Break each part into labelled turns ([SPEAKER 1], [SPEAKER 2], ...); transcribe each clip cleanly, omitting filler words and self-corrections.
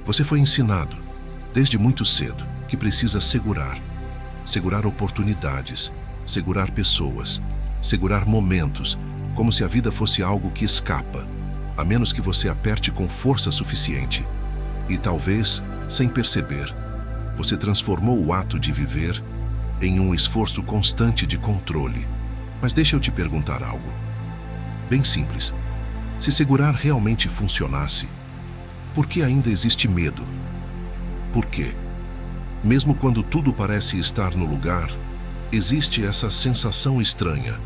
[SPEAKER 1] Você foi ensinado, desde muito cedo, que precisa segurar. Segurar oportunidades, segurar pessoas, segurar momentos, como se a vida fosse algo que escapa, a menos que você aperte com força suficiente. E talvez, sem perceber, você transformou o ato de viver em um esforço constante de controle. Mas deixa eu te perguntar algo. Bem simples. Se segurar realmente funcionasse, por que ainda existe medo? Por quê? Mesmo quando tudo parece estar no lugar, existe essa sensação estranha,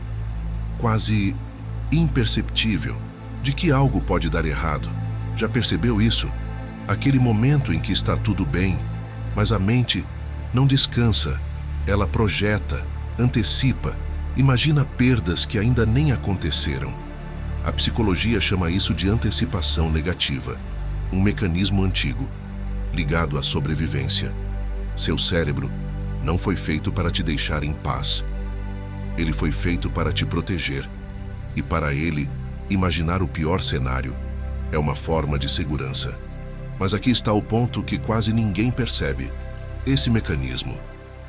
[SPEAKER 1] quase imperceptível, de que algo pode dar errado. Já percebeu isso? Aquele momento em que está tudo bem, mas a mente não descansa. Ela projeta, antecipa, imagina perdas que ainda nem aconteceram. A psicologia chama isso de antecipação negativa, um mecanismo antigo, ligado à sobrevivência. Seu cérebro não foi feito para te deixar em paz. Ele foi feito para te proteger. E para ele, imaginar o pior cenário é uma forma de segurança. Mas aqui está o ponto que quase ninguém percebe. Esse mecanismo,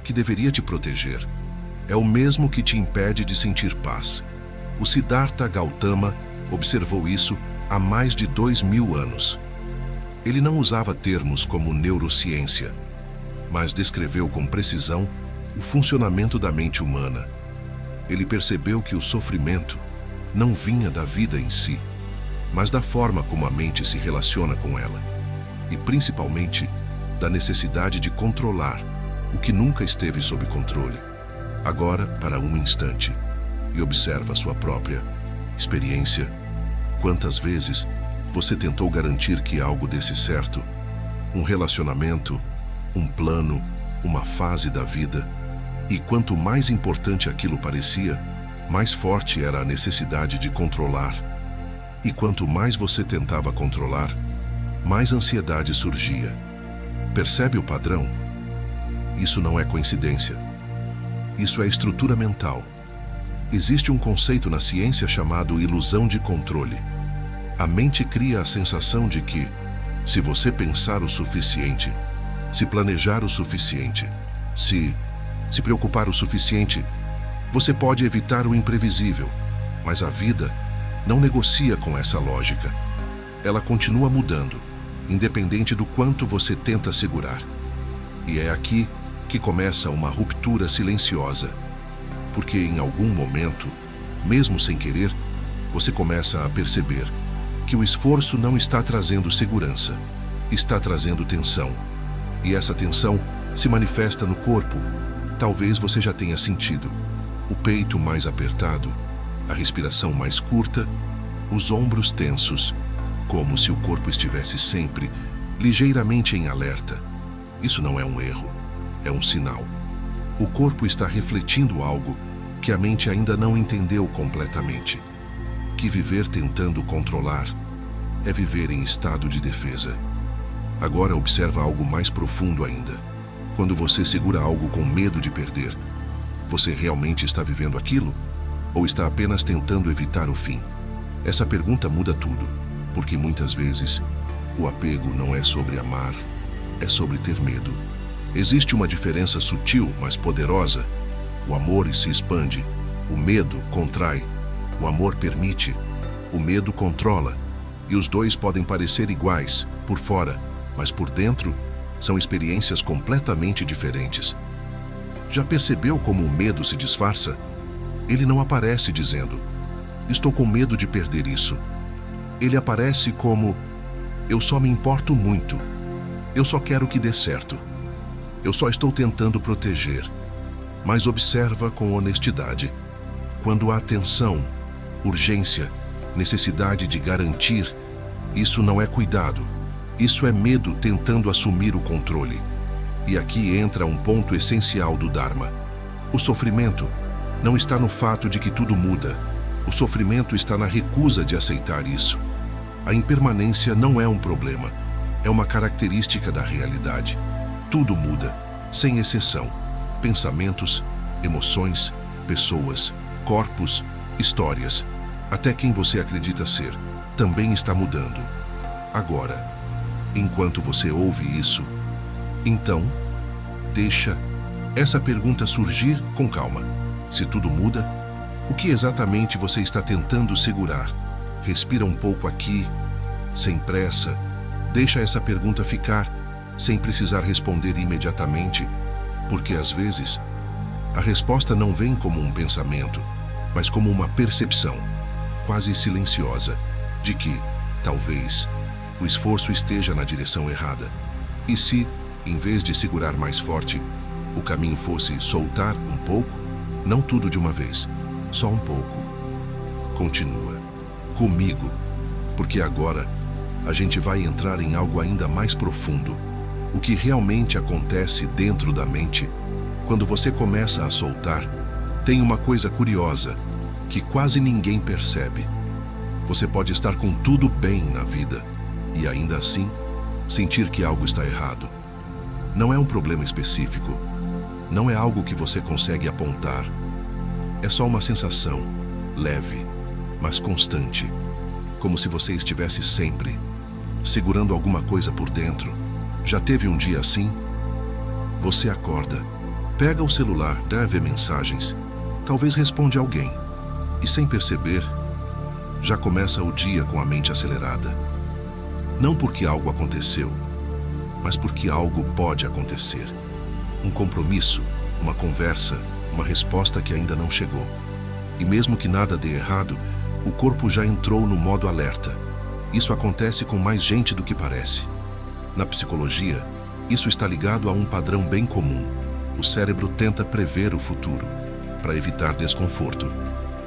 [SPEAKER 1] que deveria te proteger, é o mesmo que te impede de sentir paz. O Siddhartha Gautama observou isso há mais de 2000 anos. Ele não usava termos como neurociência, mas descreveu com precisão o funcionamento da mente humana. Ele percebeu que o sofrimento não vinha da vida em si, mas da forma como a mente se relaciona com ela, e principalmente da necessidade de controlar o que nunca esteve sob controle. Agora, para um instante, e observa sua própria experiência. Quantas vezes você tentou garantir que algo desse certo? Um relacionamento, um plano, uma fase da vida. E quanto mais importante aquilo parecia, mais forte era a necessidade de controlar. E quanto mais você tentava controlar, mais ansiedade surgia. Percebe o padrão? Isso não é coincidência. Isso é estrutura mental. Existe um conceito na ciência chamado ilusão de controle. A mente cria a sensação de que, se você pensar o suficiente, se planejar o suficiente, se preocupar o suficiente, você pode evitar o imprevisível. Mas a vida não negocia com essa lógica. Ela continua mudando, independente do quanto você tenta segurar. E é aqui que começa uma ruptura silenciosa. Porque em algum momento, mesmo sem querer, você começa a perceber que o esforço não está trazendo segurança, está trazendo tensão. E essa tensão se manifesta no corpo. Talvez você já tenha sentido o peito mais apertado, a respiração mais curta, os ombros tensos, como se o corpo estivesse sempre ligeiramente em alerta. Isso não é um erro, é um sinal. O corpo está refletindo algo que a mente ainda não entendeu completamente. Que viver tentando controlar é viver em estado de defesa. Agora observa algo mais profundo ainda. Quando você segura algo com medo de perder, você realmente está vivendo aquilo? Ou está apenas tentando evitar o fim? Essa pergunta muda tudo, porque muitas vezes o apego não é sobre amar, é sobre ter medo. Existe uma diferença sutil, mas poderosa. O amor se expande, o medo contrai. O amor permite, o medo controla. E os dois podem parecer iguais, por fora, mas por dentro são experiências completamente diferentes. Já percebeu como o medo se disfarça? Ele não aparece dizendo, estou com medo de perder isso. Ele aparece como, eu só me importo muito. Eu só quero que dê certo. Eu só estou tentando proteger. Mas observa com honestidade. Quando há tensão, urgência, necessidade de garantir, isso não é cuidado. Isso é medo tentando assumir o controle. E aqui entra um ponto essencial do Dharma. O sofrimento não está no fato de que tudo muda. O sofrimento está na recusa de aceitar isso. A impermanência não é um problema. É uma característica da realidade. Tudo muda, sem exceção. Pensamentos, emoções, pessoas, corpos, histórias. Até quem você acredita ser, também está mudando. Agora, Enquanto você ouve isso, então, deixa essa pergunta surgir com calma. Se tudo muda, o que exatamente você está tentando segurar? Respira um pouco aqui, sem pressa. Deixa essa pergunta ficar, sem precisar responder imediatamente, porque às vezes a resposta não vem como um pensamento, mas como uma percepção, quase silenciosa, de que, talvez, o esforço esteja na direção errada. E se, em vez de segurar mais forte, o caminho fosse soltar um pouco, não tudo de uma vez, só um pouco. Continua comigo, porque agora a gente vai entrar em algo ainda mais profundo. O que realmente acontece dentro da mente, quando você começa a soltar, tem uma coisa curiosa que quase ninguém percebe. Você pode estar com tudo bem na vida e ainda assim sentir que algo está errado. Não é um problema específico, não é algo que você consegue apontar. É só uma sensação, leve, mas constante, como se você estivesse sempre segurando alguma coisa por dentro. Já teve um dia assim? Você acorda, pega o celular, deve ver mensagens, talvez responde alguém, e sem perceber, já começa o dia com a mente acelerada. Não porque algo aconteceu, mas porque algo pode acontecer. Um compromisso, uma conversa, uma resposta que ainda não chegou. E mesmo que nada dê errado, o corpo já entrou no modo alerta. Isso acontece com mais gente do que parece. Na psicologia, isso está ligado a um padrão bem comum. O cérebro tenta prever o futuro, para evitar desconforto.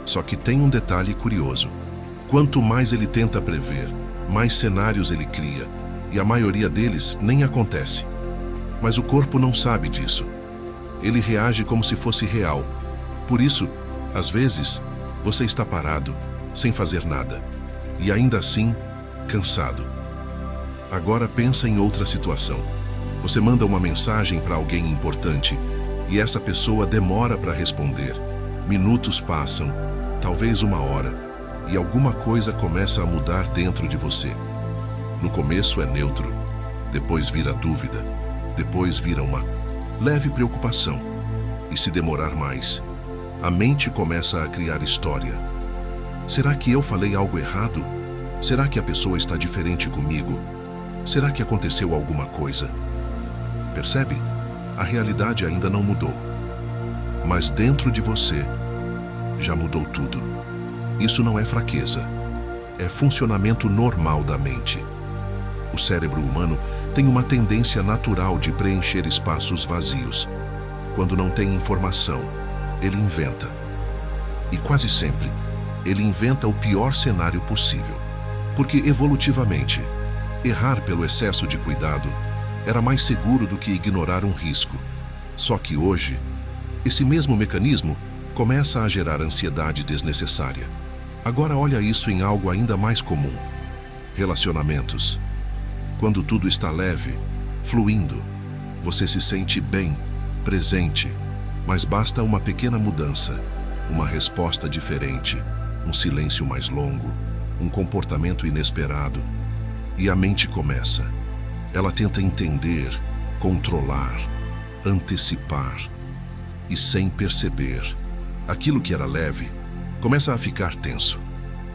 [SPEAKER 1] Só que tem um detalhe curioso. Quanto mais ele tenta prever, mais cenários ele cria, e a maioria deles nem acontece. Mas o corpo não sabe disso. Ele reage como se fosse real. Por isso, às vezes, você está parado, sem fazer nada, e ainda assim, cansado. Agora pensa em outra situação. Você manda uma mensagem para alguém importante, e essa pessoa demora para responder. Minutos passam, talvez uma hora, e alguma coisa começa a mudar dentro de você. No começo é neutro, depois vira dúvida, depois vira uma leve preocupação. E se demorar mais, a mente começa a criar história. Será que eu falei algo errado? Será que a pessoa está diferente comigo? Será que aconteceu alguma coisa? Percebe? A realidade ainda não mudou. Mas dentro de você, já mudou tudo. Isso não é fraqueza. É funcionamento normal da mente. O cérebro humano tem uma tendência natural de preencher espaços vazios. Quando não tem informação, ele inventa. E quase sempre, ele inventa o pior cenário possível. Porque, evolutivamente, errar pelo excesso de cuidado era mais seguro do que ignorar um risco. Só que hoje, esse mesmo mecanismo começa a gerar ansiedade desnecessária. Agora olha isso em algo ainda mais comum. Relacionamentos. Quando tudo está leve, fluindo, você se sente bem, presente, mas basta uma pequena mudança, uma resposta diferente, um silêncio mais longo, um comportamento inesperado, e a mente começa. Ela tenta entender, controlar, antecipar, e sem perceber, aquilo que era leve começa a ficar tenso.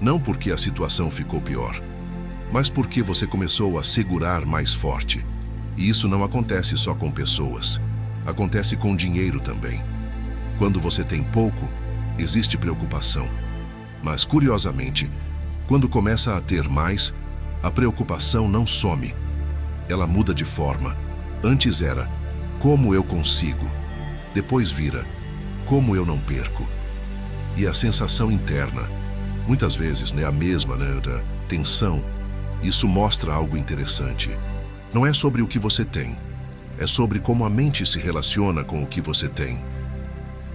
[SPEAKER 1] Não porque a situação ficou pior, mas porque você começou a segurar mais forte. E isso não acontece só com pessoas, acontece com dinheiro também. Quando você tem pouco, existe preocupação. Mas, curiosamente, quando começa a ter mais, a preocupação não some. Ela muda de forma. Antes era, como eu consigo? Depois vira, como eu não perco? E a sensação interna, muitas vezes a mesma, da tensão. Isso mostra algo interessante. Não é sobre o que você tem, é sobre como a mente se relaciona com o que você tem.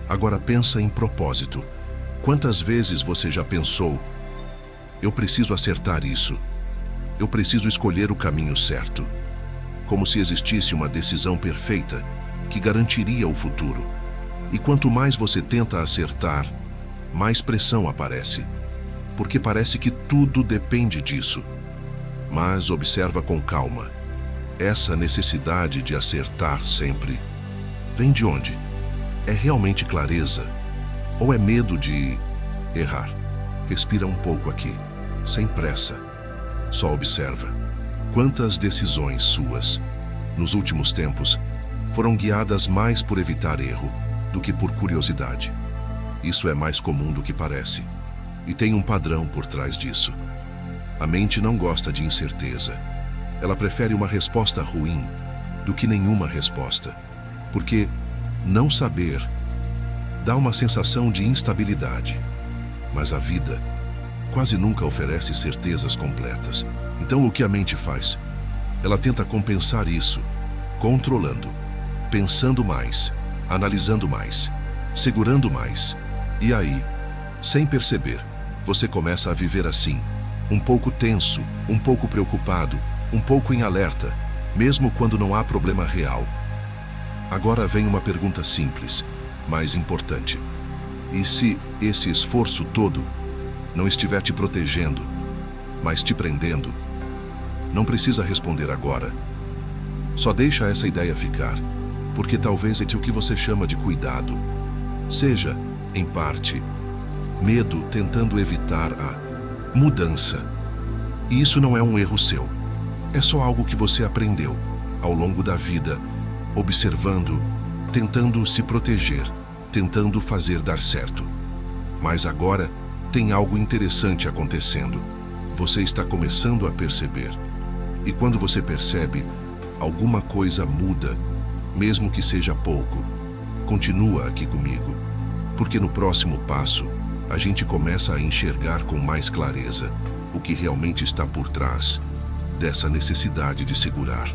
[SPEAKER 1] Agora pensa em propósito. Quantas vezes você já pensou: eu preciso acertar isso, eu preciso escolher o caminho certo? Como se existisse uma decisão perfeita que garantiria o futuro. E quanto mais você tenta acertar, mais pressão aparece, porque parece que tudo depende disso. Mas observa com calma. Essa necessidade de acertar sempre vem de onde? É realmente clareza? Ou é medo de errar? Respira um pouco aqui, sem pressa. Só observa. Quantas decisões suas, nos últimos tempos, foram guiadas mais por evitar erro do que por curiosidade? Isso é mais comum do que parece. E tem um padrão por trás disso. A mente não gosta de incerteza. Ela prefere uma resposta ruim do que nenhuma resposta. Porque não saber dá uma sensação de instabilidade. Mas a vida quase nunca oferece certezas completas. Então o que a mente faz? Ela tenta compensar isso, controlando, pensando mais, analisando mais, segurando mais. E aí, sem perceber, você começa a viver assim, um pouco tenso, um pouco preocupado, um pouco em alerta, mesmo quando não há problema real. Agora vem uma pergunta simples, mas importante. E se esse esforço todo não estiver te protegendo, mas te prendendo? Não precisa responder agora. Só deixa essa ideia ficar, porque talvez é o que você chama de cuidado. Seja, em parte, medo tentando evitar a mudança. E isso não é um erro seu. É só algo que você aprendeu ao longo da vida, observando, tentando se proteger, tentando fazer dar certo. Mas agora tem algo interessante acontecendo. Você está começando a perceber. E quando você percebe, alguma coisa muda, mesmo que seja pouco. Continua aqui comigo, porque no próximo passo, a gente começa a enxergar com mais clareza o que realmente está por trás dessa necessidade de segurar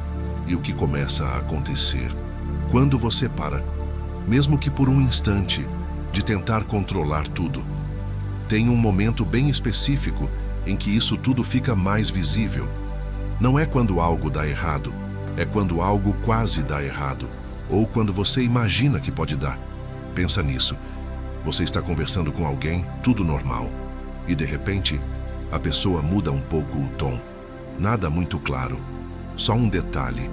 [SPEAKER 1] e o que começa a acontecer quando você para, mesmo que por um instante, de tentar controlar tudo. Tem um momento bem específico em que isso tudo fica mais visível. Não é quando algo dá errado, é quando algo quase dá errado, ou quando você imagina que pode dar. Pensa nisso. Você está conversando com alguém, tudo normal, e de repente, a pessoa muda um pouco o tom. Nada muito claro, só um detalhe,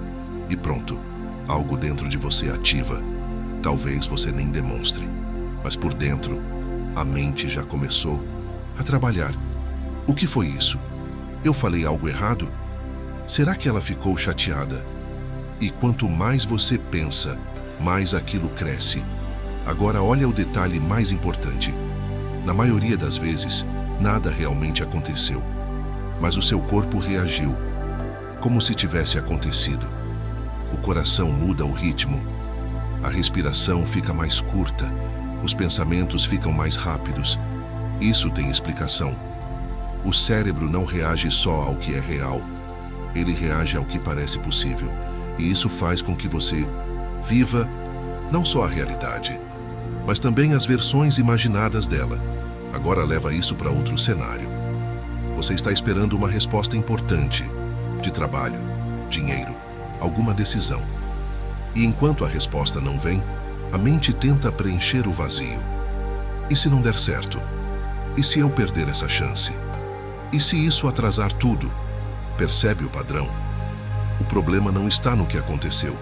[SPEAKER 1] e pronto, algo dentro de você ativa. Talvez você nem demonstre, mas por dentro, a mente já começou a trabalhar. O que foi isso? Eu falei algo errado? Será que ela ficou chateada? E quanto mais você pensa, mais aquilo cresce. Agora olha o detalhe mais importante. Na maioria das vezes, nada realmente aconteceu, mas o seu corpo reagiu, como se tivesse acontecido. O coração muda o ritmo, a respiração fica mais curta, os pensamentos ficam mais rápidos. Isso tem explicação. O cérebro não reage só ao que é real, ele reage ao que parece possível, e isso faz com que você viva não só a realidade, mas também as versões imaginadas dela. Agora leva isso para outro cenário. Você está esperando uma resposta importante, de trabalho, dinheiro, alguma decisão. E enquanto a resposta não vem, a mente tenta preencher o vazio. E se não der certo? E se eu perder essa chance? E se isso atrasar tudo? Percebe o padrão? O problema não está no que aconteceu,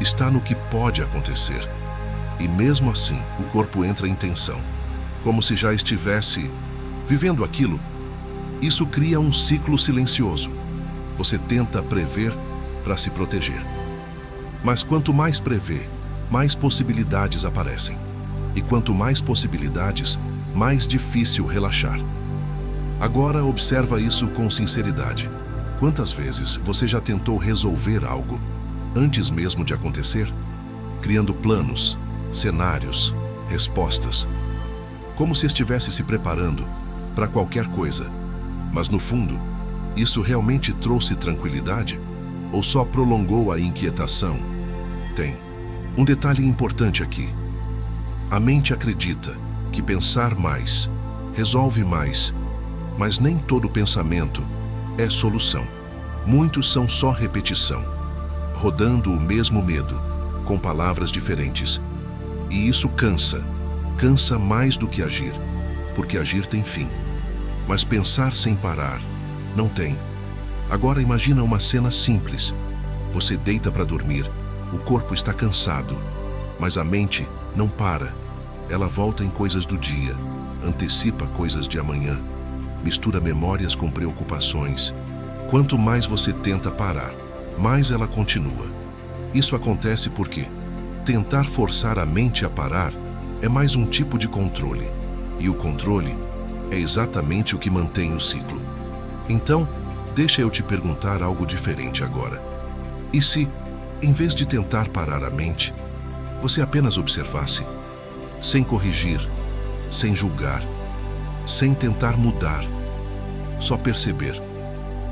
[SPEAKER 1] está no que pode acontecer. E mesmo assim, o corpo entra em tensão, como se já estivesse vivendo aquilo. Isso cria um ciclo silencioso. Você tenta prever para se proteger. Mas quanto mais prevê, mais possibilidades aparecem. E quanto mais possibilidades, mais difícil relaxar. Agora observa isso com sinceridade. Quantas vezes você já tentou resolver algo antes mesmo de acontecer? Criando planos, cenários, respostas, como se estivesse se preparando para qualquer coisa. Mas no fundo, isso realmente trouxe tranquilidade? Ou só prolongou a inquietação? Tem um detalhe importante aqui. A mente acredita que pensar mais resolve mais, mas nem todo pensamento é solução. Muitos são só repetição, rodando o mesmo medo, com palavras diferentes. E isso cansa mais do que agir, porque agir tem fim. Mas pensar sem parar, não tem. Agora imagina uma cena simples. Você deita para dormir, o corpo está cansado, mas a mente não para. Ela volta em coisas do dia, antecipa coisas de amanhã, mistura memórias com preocupações. Quanto mais você tenta parar, mais ela continua. Isso acontece porque tentar forçar a mente a parar é mais um tipo de controle, e o controle é exatamente o que mantém o ciclo. Então, deixa eu te perguntar algo diferente agora. E se, em vez de tentar parar a mente, você apenas observasse, sem corrigir, sem julgar, sem tentar mudar, só perceber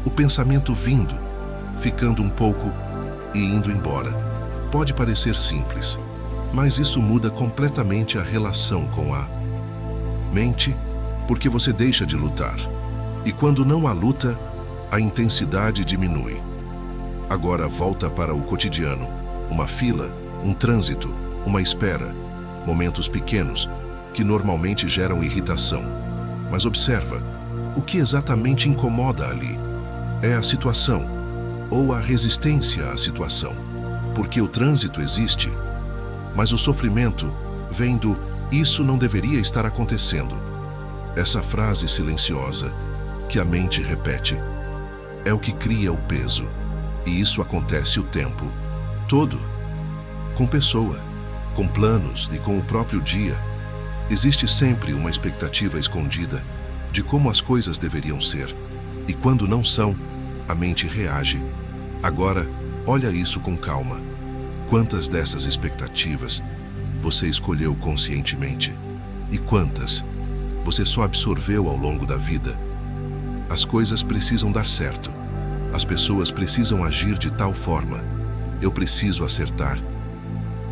[SPEAKER 1] o pensamento vindo, ficando um pouco e indo embora? Pode parecer simples, mas isso muda completamente a relação com a mente, porque você deixa de lutar. E quando não há luta, a intensidade diminui. Agora volta para o cotidiano, uma fila, um trânsito, uma espera, momentos pequenos que normalmente geram irritação. Mas observa, o que exatamente incomoda ali? É a situação ou a resistência à situação? Porque o trânsito existe, mas o sofrimento vem do "isso não deveria estar acontecendo". Essa frase silenciosa que a mente repete é o que cria o peso. E isso acontece o tempo todo. Com pessoa, com planos e com o próprio dia. Existe sempre uma expectativa escondida de como as coisas deveriam ser. E quando não são, a mente reage. Agora, olha isso com calma. Quantas dessas expectativas você escolheu conscientemente? E quantas você só absorveu ao longo da vida? As coisas precisam dar certo. As pessoas precisam agir de tal forma. Eu preciso acertar.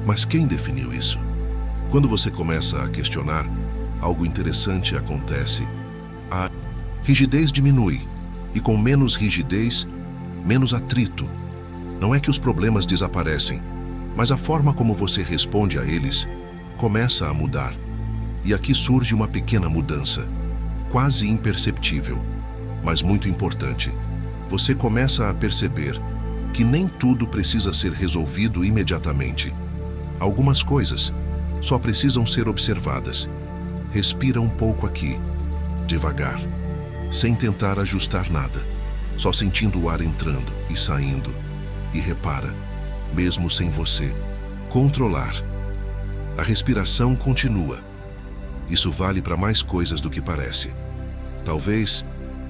[SPEAKER 1] Mas quem definiu isso? Quando você começa a questionar, algo interessante acontece. A rigidez diminui. E com menos rigidez, menos atrito. Não é que os problemas desaparecem, mas a forma como você responde a eles começa a mudar. E aqui surge uma pequena mudança, quase imperceptível, mas muito importante. Você começa a perceber que nem tudo precisa ser resolvido imediatamente. Algumas coisas só precisam ser observadas. Respira um pouco aqui, devagar, sem tentar ajustar nada, só sentindo o ar entrando e saindo. E repara, mesmo sem você controlar, a respiração continua. Isso vale para mais coisas do que parece. Talvez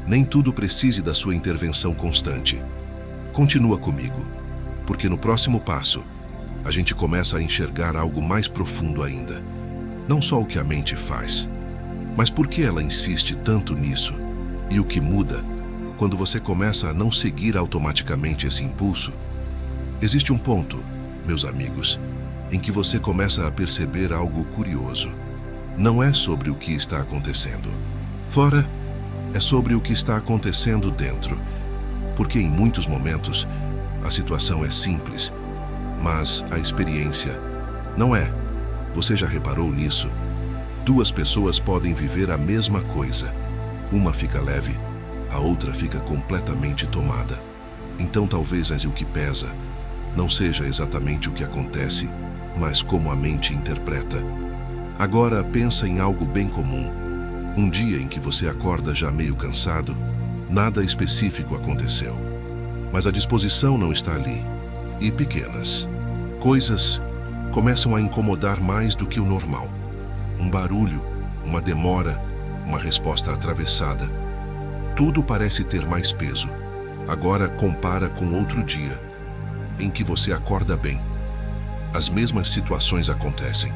[SPEAKER 1] nem tudo precise da sua intervenção constante. Continua comigo, porque no próximo passo, a gente começa a enxergar algo mais profundo ainda. Não só o que a mente faz, mas por que ela insiste tanto nisso? E o que muda quando você começa a não seguir automaticamente esse impulso? Existe um ponto, meus amigos, em que você começa a perceber algo curioso. Não é sobre o que está acontecendo fora, é sobre o que está acontecendo dentro. Porque em muitos momentos, a situação é simples, mas a experiência não é. Você já reparou nisso? Duas pessoas podem viver a mesma coisa. Uma fica leve, a outra fica completamente tomada. Então talvez o que pesa não seja exatamente o que acontece, mas como a mente interpreta. Agora pensa em algo bem comum. Um dia em que você acorda já meio cansado, nada específico aconteceu. Mas a disposição não está ali. E pequenas coisas começam a incomodar mais do que o normal. Um barulho, uma demora, uma resposta atravessada. Tudo parece ter mais peso. Agora compara com outro dia, em que você acorda bem. As mesmas situações acontecem,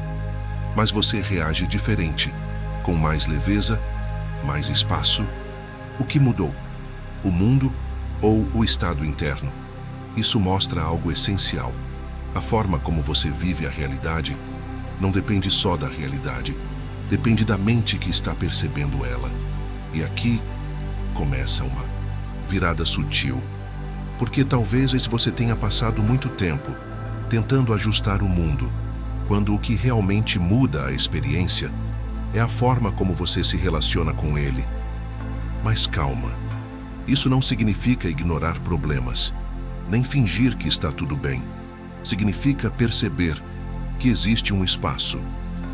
[SPEAKER 1] mas você reage diferente, com mais leveza, mais espaço. O que mudou? O mundo ou o estado interno? Isso mostra algo essencial. A forma como você vive a realidade não depende só da realidade, depende da mente que está percebendo ela. E aqui começa uma virada sutil, porque talvez você tenha passado muito tempo tentando ajustar o mundo, quando o que realmente muda a experiência é a forma como você se relaciona com ele. Mas calma, isso não significa ignorar problemas. nem fingir que está tudo bem. Significa perceber que existe um espaço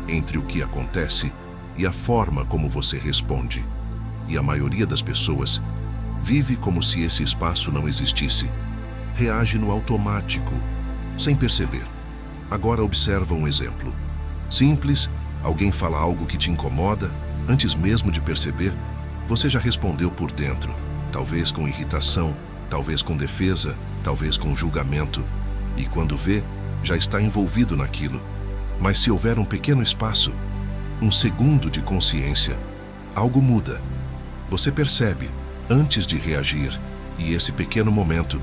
[SPEAKER 1] entre o que acontece e a forma como você responde. E a maioria das pessoas vive como se esse espaço não existisse. Reage no automático, sem perceber. Agora observa um exemplo. Simples, alguém fala algo que te incomoda, antes mesmo de perceber, você já respondeu por dentro, talvez com irritação, talvez com defesa, talvez com julgamento, e quando vê, já está envolvido naquilo. Mas se houver um pequeno espaço, um segundo de consciência, algo muda. Você percebe, antes de reagir, e esse pequeno momento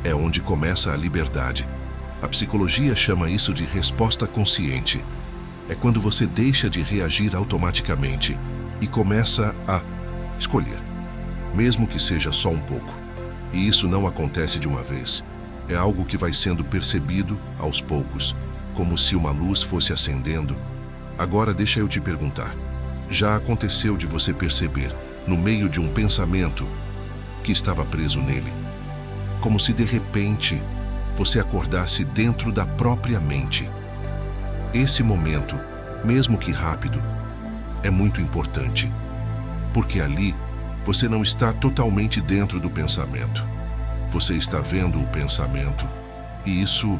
[SPEAKER 1] é onde começa a liberdade. A psicologia chama isso de resposta consciente. É quando você deixa de reagir automaticamente e começa a escolher, mesmo que seja só um pouco. E isso não acontece de uma vez. É algo que vai sendo percebido aos poucos, como se uma luz fosse acendendo. Agora deixa eu te perguntar. Já aconteceu de você perceber, no meio de um pensamento, que estava preso nele? Como se de repente você acordasse dentro da própria mente. Esse momento, mesmo que rápido, é muito importante, porque ali você não está totalmente dentro do pensamento. Você está vendo o pensamento, e isso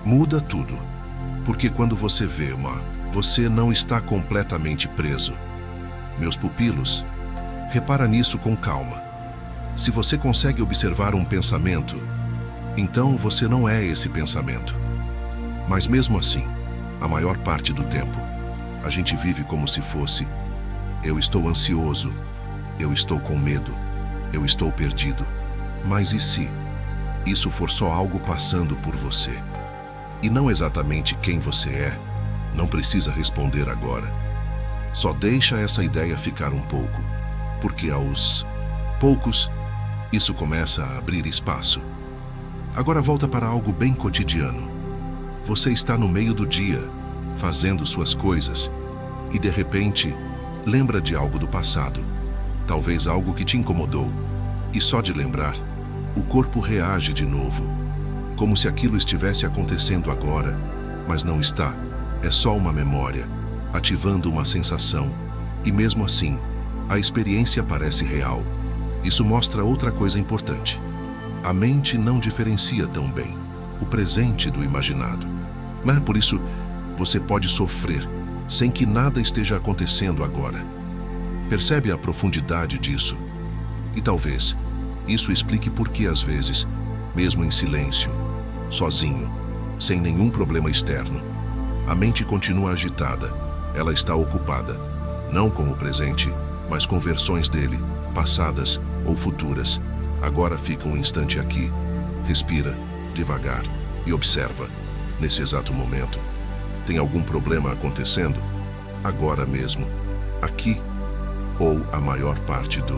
[SPEAKER 1] muda tudo, porque quando você vê você não está completamente preso. Meus pupilos, repara nisso com calma. Se você consegue observar um pensamento, então você não é esse pensamento. Mas mesmo assim, a maior parte do tempo, a gente vive como se fosse: eu estou ansioso, eu estou com medo, eu estou perdido. Mas e se isso for só algo passando por você? E não exatamente quem você é? Não precisa responder agora. Só deixa essa ideia ficar um pouco, porque aos poucos, isso começa a abrir espaço. Agora volta para algo bem cotidiano. Você está no meio do dia, fazendo suas coisas, e de repente, lembra de algo do passado. Talvez algo que te incomodou. E só de lembrar, o corpo reage de novo, como se aquilo estivesse acontecendo agora, mas não está. É só uma memória, ativando uma sensação, e mesmo assim, a experiência parece real. Isso mostra outra coisa importante. A mente não diferencia tão bem o presente do imaginado. Mas por isso, você pode sofrer sem que nada esteja acontecendo agora. Percebe a profundidade disso? E talvez isso explique por que às vezes, mesmo em silêncio, sozinho, sem nenhum problema externo, a mente continua agitada. Ela está ocupada, não com o presente, mas com versões dele, passadas ou futuras. Agora fica um instante aqui, respira devagar e observa. Nesse exato momento, tem algum problema acontecendo? Agora mesmo, aqui? Ou a maior parte do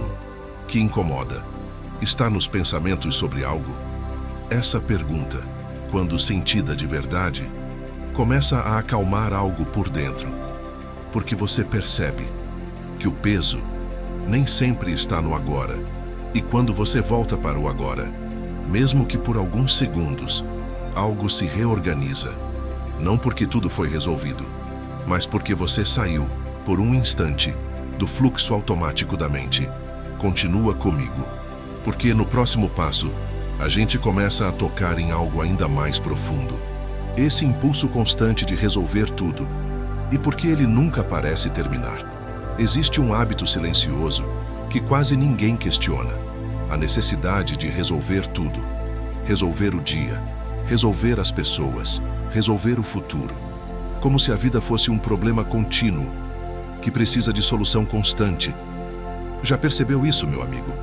[SPEAKER 1] que incomoda está nos pensamentos sobre algo? Essa pergunta, quando sentida de verdade, começa a acalmar algo por dentro, porque você percebe que o peso nem sempre está no agora. E quando você volta para o agora, mesmo que por alguns segundos, algo se reorganiza. Não porque tudo foi resolvido, mas porque você saiu, por um instante, do fluxo automático da mente. Continua comigo, porque no próximo passo, a gente começa a tocar em algo ainda mais profundo. Esse impulso constante de resolver tudo. E porque ele nunca parece terminar. Existe um hábito silencioso que quase ninguém questiona. A necessidade de resolver tudo. Resolver o dia. Resolver as pessoas. Resolver o futuro. Como se a vida fosse um problema contínuo, que precisa de solução constante. Já percebeu isso, meu amigo?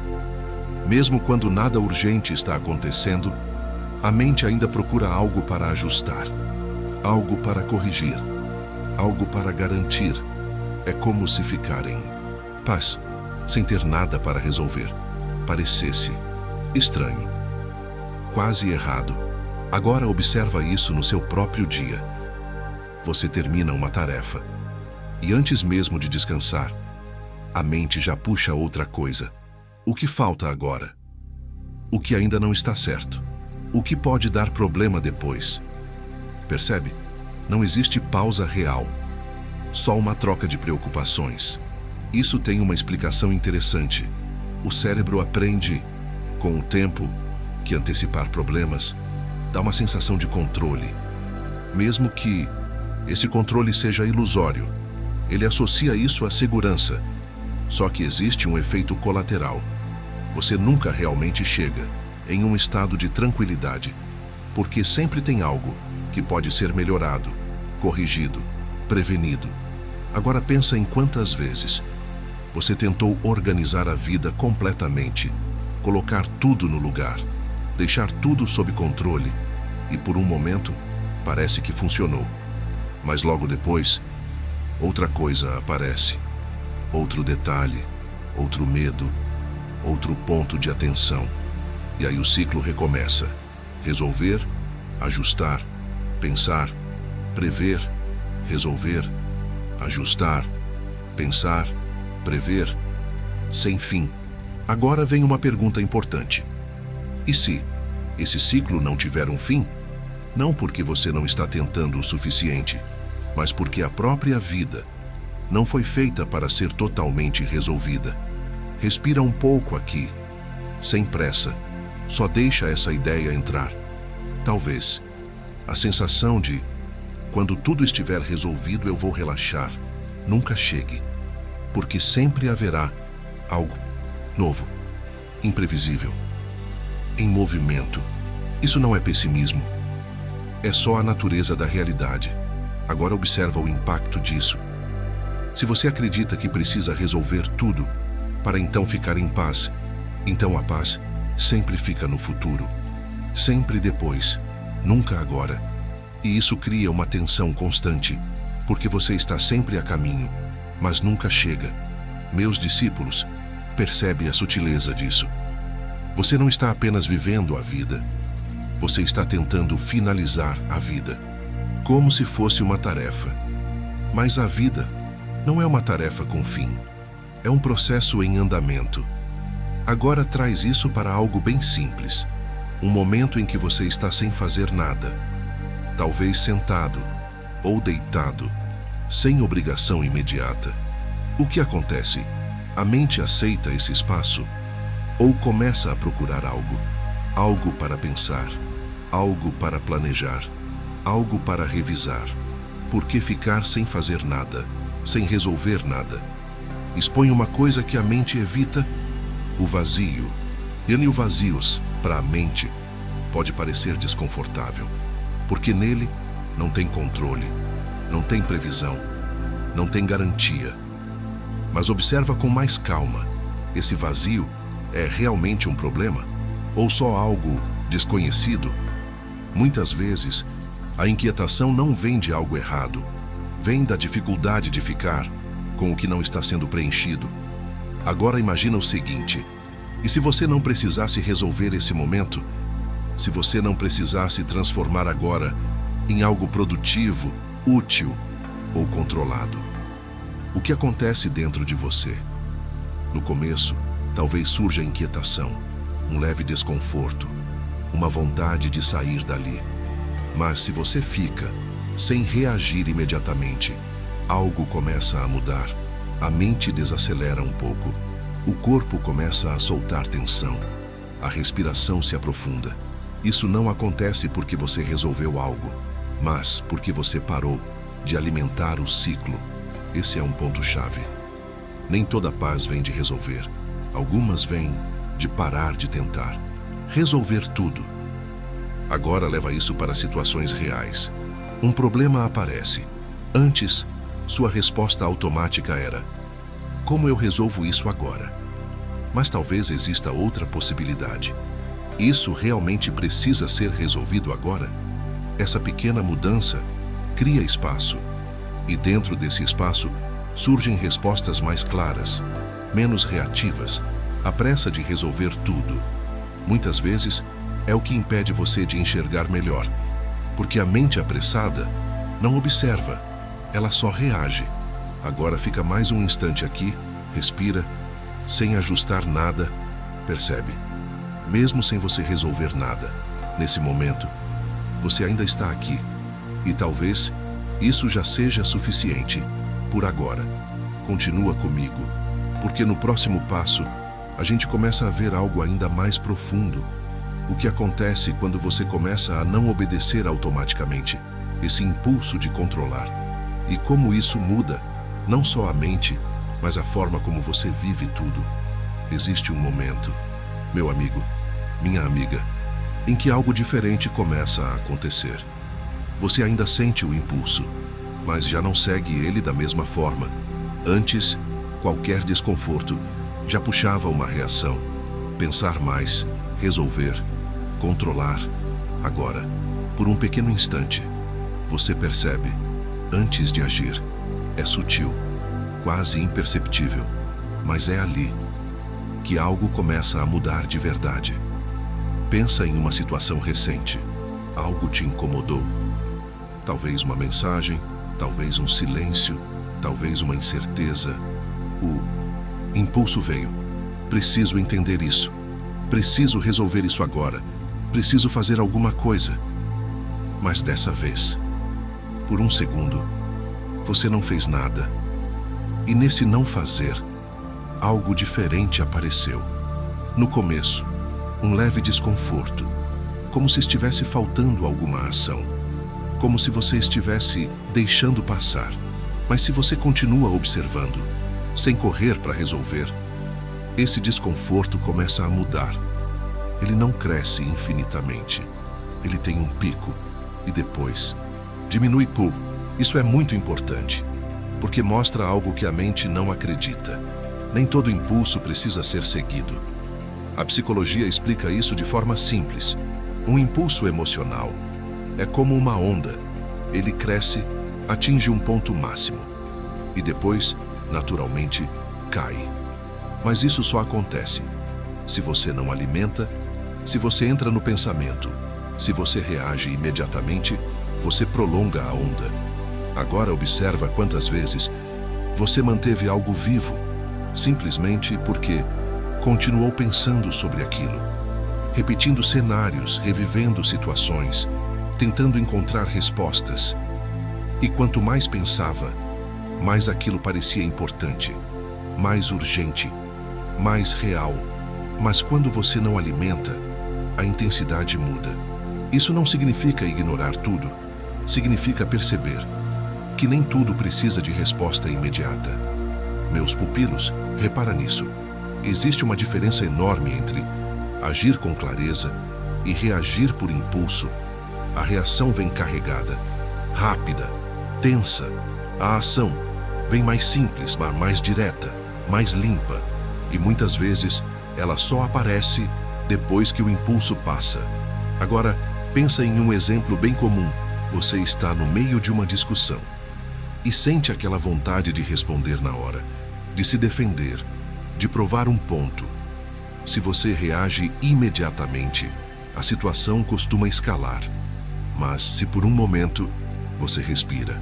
[SPEAKER 1] Mesmo quando nada urgente está acontecendo, a mente ainda procura algo para ajustar, algo para corrigir, algo para garantir. É como se ficar em paz, sem ter nada para resolver. Parecesse estranho, quase errado. Agora observa isso no seu próprio dia. Você termina uma tarefa, e antes mesmo de descansar, a mente já puxa outra coisa. O que falta agora? O que ainda não está certo? O que pode dar problema depois? Percebe? Não existe pausa real. Só uma troca de preocupações. Isso tem uma explicação interessante. O cérebro aprende, com o tempo, que antecipar problemas dá uma sensação de controle. Mesmo que esse controle seja ilusório, ele associa isso à segurança. Só que existe um efeito colateral. Você nunca realmente chega em um estado de tranquilidade, porque sempre tem algo que pode ser melhorado, corrigido, prevenido. Agora pensa em quantas vezes você tentou organizar a vida completamente, colocar tudo no lugar, deixar tudo sob controle, e por um momento parece que funcionou. Mas logo depois, outra coisa aparece. Outro detalhe, outro medo, outro ponto de atenção. E aí o ciclo recomeça. Resolver, ajustar, pensar, prever, resolver, ajustar, pensar, prever, sem fim. Agora vem uma pergunta importante. E se esse ciclo não tiver um fim? Não porque você não está tentando o suficiente, mas porque a própria vida não foi feita para ser totalmente resolvida. Respira um pouco aqui, sem pressa. Só deixa essa ideia entrar. Talvez a sensação de, quando tudo estiver resolvido eu vou relaxar, nunca chegue. Porque sempre haverá algo novo, imprevisível, em movimento. Isso não é pessimismo. É só a natureza da realidade. Agora observa o impacto disso. Se você acredita que precisa resolver tudo para então ficar em paz, então a paz sempre fica no futuro. Sempre depois, nunca agora. E isso cria uma tensão constante, porque você está sempre a caminho, mas nunca chega. Meus discípulos, percebe a sutileza disso. Você não está apenas vivendo a vida, você está tentando finalizar a vida, como se fosse uma tarefa. Mas a vida não é uma tarefa com fim, é um processo em andamento. Agora traz isso para algo bem simples, um momento em que você está sem fazer nada, talvez sentado ou deitado, sem obrigação imediata. O que acontece? A mente aceita esse espaço ou começa a procurar algo para pensar, algo para planejar, algo para revisar. Por que ficar sem fazer nada, sem resolver nada? Expõe uma coisa que a mente evita: o vazio. E o vazios, para a mente, pode parecer desconfortável, porque nele não tem controle, não tem previsão, não tem garantia. Mas observa com mais calma. Esse vazio é realmente um problema? Ou só algo desconhecido? Muitas vezes, a inquietação não vem de algo errado, vem da dificuldade de ficar com o que não está sendo preenchido. Agora imagina o seguinte: e se você não precisasse resolver esse momento? Se você não precisasse transformar agora em algo produtivo, útil ou controlado? O que acontece dentro de você? No começo, talvez surja inquietação, um leve desconforto, uma vontade de sair dali. Mas se você fica sem reagir imediatamente, algo começa a mudar. A mente desacelera um pouco, o corpo começa a soltar tensão, a respiração se aprofunda. Isso não acontece porque você resolveu algo, mas porque você parou de alimentar o ciclo. Esse é um ponto-chave. Nem toda paz vem de resolver. Algumas vêm de parar de tentar resolver tudo. Agora leva isso para situações reais. Um problema aparece. Antes, sua resposta automática era: como eu resolvo isso agora? Mas talvez exista outra possibilidade. Isso realmente precisa ser resolvido agora? Essa pequena mudança cria espaço. E dentro desse espaço, surgem respostas mais claras, menos reativas. A pressa de resolver tudo, muitas vezes, é o que impede você de enxergar melhor. Porque a mente apressada não observa, ela só reage. Agora fica mais um instante aqui, respira, sem ajustar nada, percebe. Mesmo sem você resolver nada, Nesse momento, você ainda está aqui. E talvez isso já seja suficiente por agora. Continua comigo, porque no próximo passo, a gente começa a ver algo ainda mais profundo. O que acontece quando você começa a não obedecer automaticamente, esse impulso de controlar. E como isso muda, não só a mente, mas a forma como você vive tudo. Existe um momento, meu amigo, minha amiga, em que algo diferente começa a acontecer. Você ainda sente o impulso, mas já não segue ele da mesma forma. Antes, qualquer desconforto já puxava uma reação. Pensar mais, resolver, controlar. Agora, por um pequeno instante, você percebe, antes de agir, é sutil, quase imperceptível, mas é ali que algo começa a mudar de verdade. Pensa em uma situação recente. Algo te incomodou. Talvez uma mensagem, talvez um silêncio, talvez uma incerteza. O impulso veio. Preciso entender isso. Preciso resolver isso agora. Preciso fazer alguma coisa. Mas dessa vez, por um segundo, você não fez nada. E nesse não fazer, algo diferente apareceu. No começo, um leve desconforto, como se estivesse faltando alguma ação, como se você estivesse deixando passar. Mas se você continua observando, sem correr para resolver, esse desconforto começa a mudar. Ele não cresce infinitamente. Ele tem um pico e depois diminui pouco. Isso é muito importante, porque mostra algo que a mente não acredita. Nem todo impulso precisa ser seguido. A psicologia explica isso de forma simples. Um impulso emocional é como uma onda. Ele cresce, atinge um ponto máximo e depois, naturalmente, cai. Mas isso só acontece se você não alimenta, se você entra no pensamento, se você reage imediatamente, você prolonga a onda. Agora observa quantas vezes você manteve algo vivo, simplesmente porque continuou pensando sobre aquilo, repetindo cenários, revivendo situações, tentando encontrar respostas. E quanto mais pensava, mais aquilo parecia importante, mais urgente, mais real. Mas quando você não alimenta, a intensidade muda. Isso não significa ignorar tudo, significa perceber que nem tudo precisa de resposta imediata. Meus pupilos, repara nisso. Existe uma diferença enorme entre agir com clareza e reagir por impulso. A reação vem carregada, rápida, tensa. A ação vem mais simples, mas mais direta, mais limpa. E muitas vezes ela só aparece depois que o impulso passa. Agora, pensa em um exemplo bem comum. Você está no meio de uma discussão e sente aquela vontade de responder na hora, de se defender, de provar um ponto. Se você reage imediatamente, a situação costuma escalar. Mas se por um momento você respira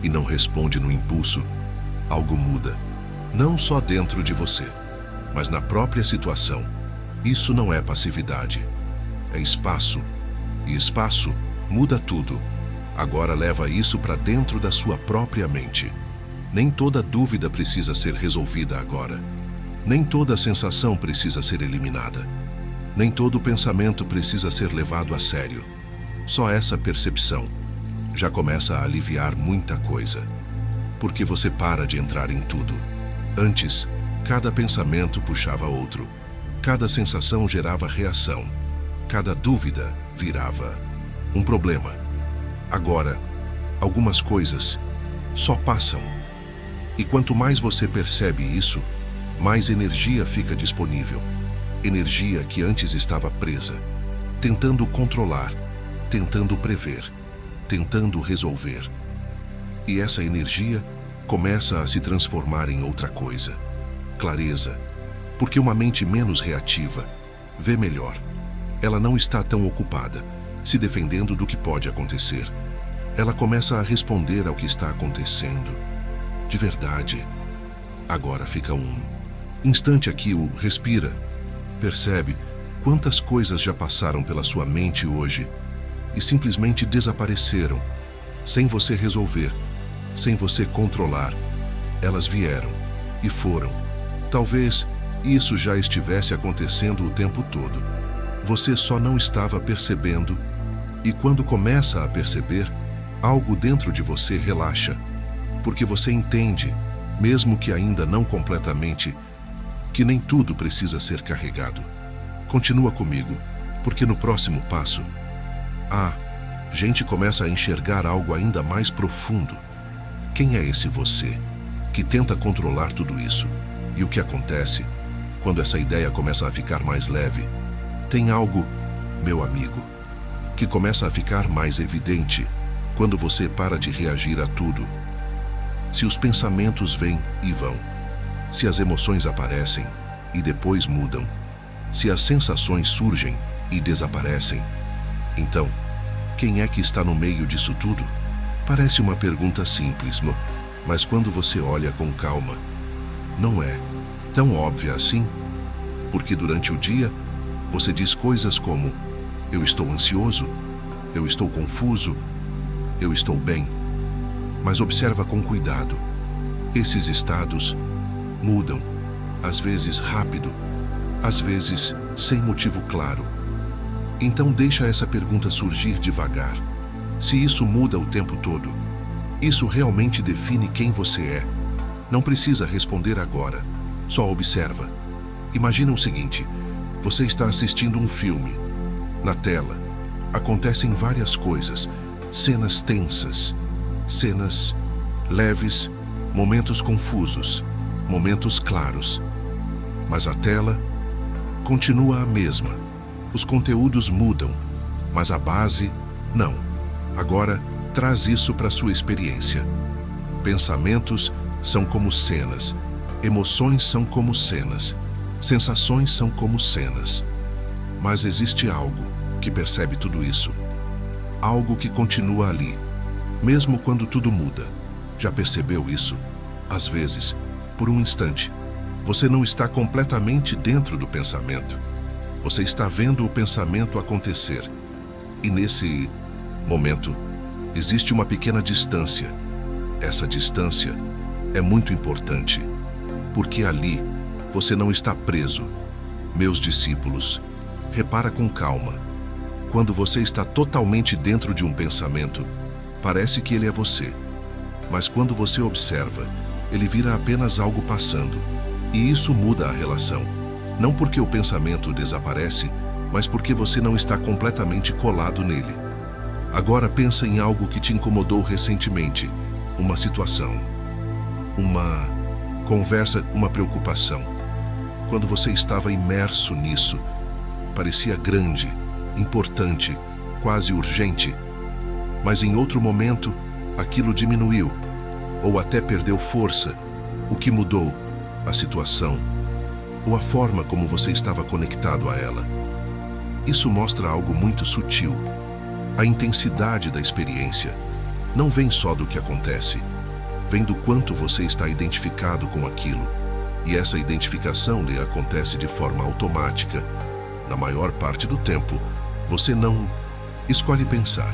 [SPEAKER 1] e não responde no impulso, algo muda. Não só dentro de você, mas na própria situação. Isso não é passividade, é espaço. E espaço muda tudo. Agora leva isso para dentro da sua própria mente. Nem toda dúvida precisa ser resolvida agora. Nem toda sensação precisa ser eliminada. Nem todo pensamento precisa ser levado a sério. Só essa percepção já começa a aliviar muita coisa. Porque você para de entrar em tudo. Antes, cada pensamento puxava outro. Cada sensação gerava reação. Cada dúvida virava um problema. Agora, algumas coisas só passam. E quanto mais você percebe isso, mais energia fica disponível. Energia que antes estava presa, tentando controlar, tentando prever, tentando resolver. E essa energia começa a se transformar em outra coisa. Clareza, porque uma mente menos reativa vê melhor. Ela não está tão ocupada, se defendendo do que pode acontecer. Ela começa a responder ao que está acontecendo. De verdade. Agora fica um instante aqui, respira, percebe Quantas coisas já passaram pela sua mente hoje e simplesmente desapareceram, sem você resolver, sem você controlar. Elas vieram e foram. Talvez isso já estivesse acontecendo o tempo todo. Você só não estava percebendo, e quando começa a perceber, algo dentro de você relaxa, porque você entende, mesmo que ainda não completamente, que nem tudo precisa ser carregado. Continua comigo, porque no próximo passo, a gente começa a enxergar algo ainda mais profundo. Quem é esse você que tenta controlar tudo isso? E o que acontece quando essa ideia começa a ficar mais leve? Tem algo, meu amigo, que começa a ficar mais evidente quando você para de reagir a tudo. Se os pensamentos vêm e vão, se as emoções aparecem e depois mudam, se as sensações surgem e desaparecem, então, quem é que está no meio disso tudo? Parece uma pergunta simples, mas quando você olha com calma, não é tão óbvia assim, porque durante o dia você diz coisas como: eu estou ansioso, eu estou confuso, eu estou bem. Mas observa com cuidado. Esses estados mudam, às vezes rápido, às vezes sem motivo claro. Então deixa essa pergunta surgir devagar. Se isso muda o tempo todo, isso realmente define quem você é. Não precisa responder agora, só observa. Imagina o seguinte: você está assistindo um filme. Na tela, acontecem várias coisas, cenas tensas, cenas leves, momentos confusos, momentos claros. Mas a tela continua a mesma. Os conteúdos mudam, mas a base não. Agora, traz isso para sua experiência. Pensamentos são como cenas, emoções são como cenas, sensações são como cenas. Mas existe algo que percebe tudo isso. Algo que continua ali, mesmo quando tudo muda. Já percebeu isso? Às vezes, por um instante, você não está completamente dentro do pensamento. Você está vendo o pensamento acontecer. E nesse momento, existe uma pequena distância. Essa distância é muito importante, porque ali você não está preso. Meus discípulos, repara com calma. Quando você está totalmente dentro de um pensamento, parece que ele é você. Mas quando você observa, ele vira apenas algo passando. E isso muda a relação. Não porque o pensamento desaparece, mas porque você não está completamente colado nele. Agora pensa em algo que te incomodou recentemente. Uma situação, uma conversa, uma preocupação. Quando você estava imerso nisso, parecia grande, importante, quase urgente. Mas em outro momento, aquilo diminuiu, ou até perdeu força. O que mudou? A situação, ou a forma como você estava conectado a ela. Isso mostra algo muito sutil. A intensidade da experiência não vem só do que acontece, vem do quanto você está identificado com aquilo. E essa identificação lhe acontece de forma automática. Na maior parte do tempo, você não escolhe pensar.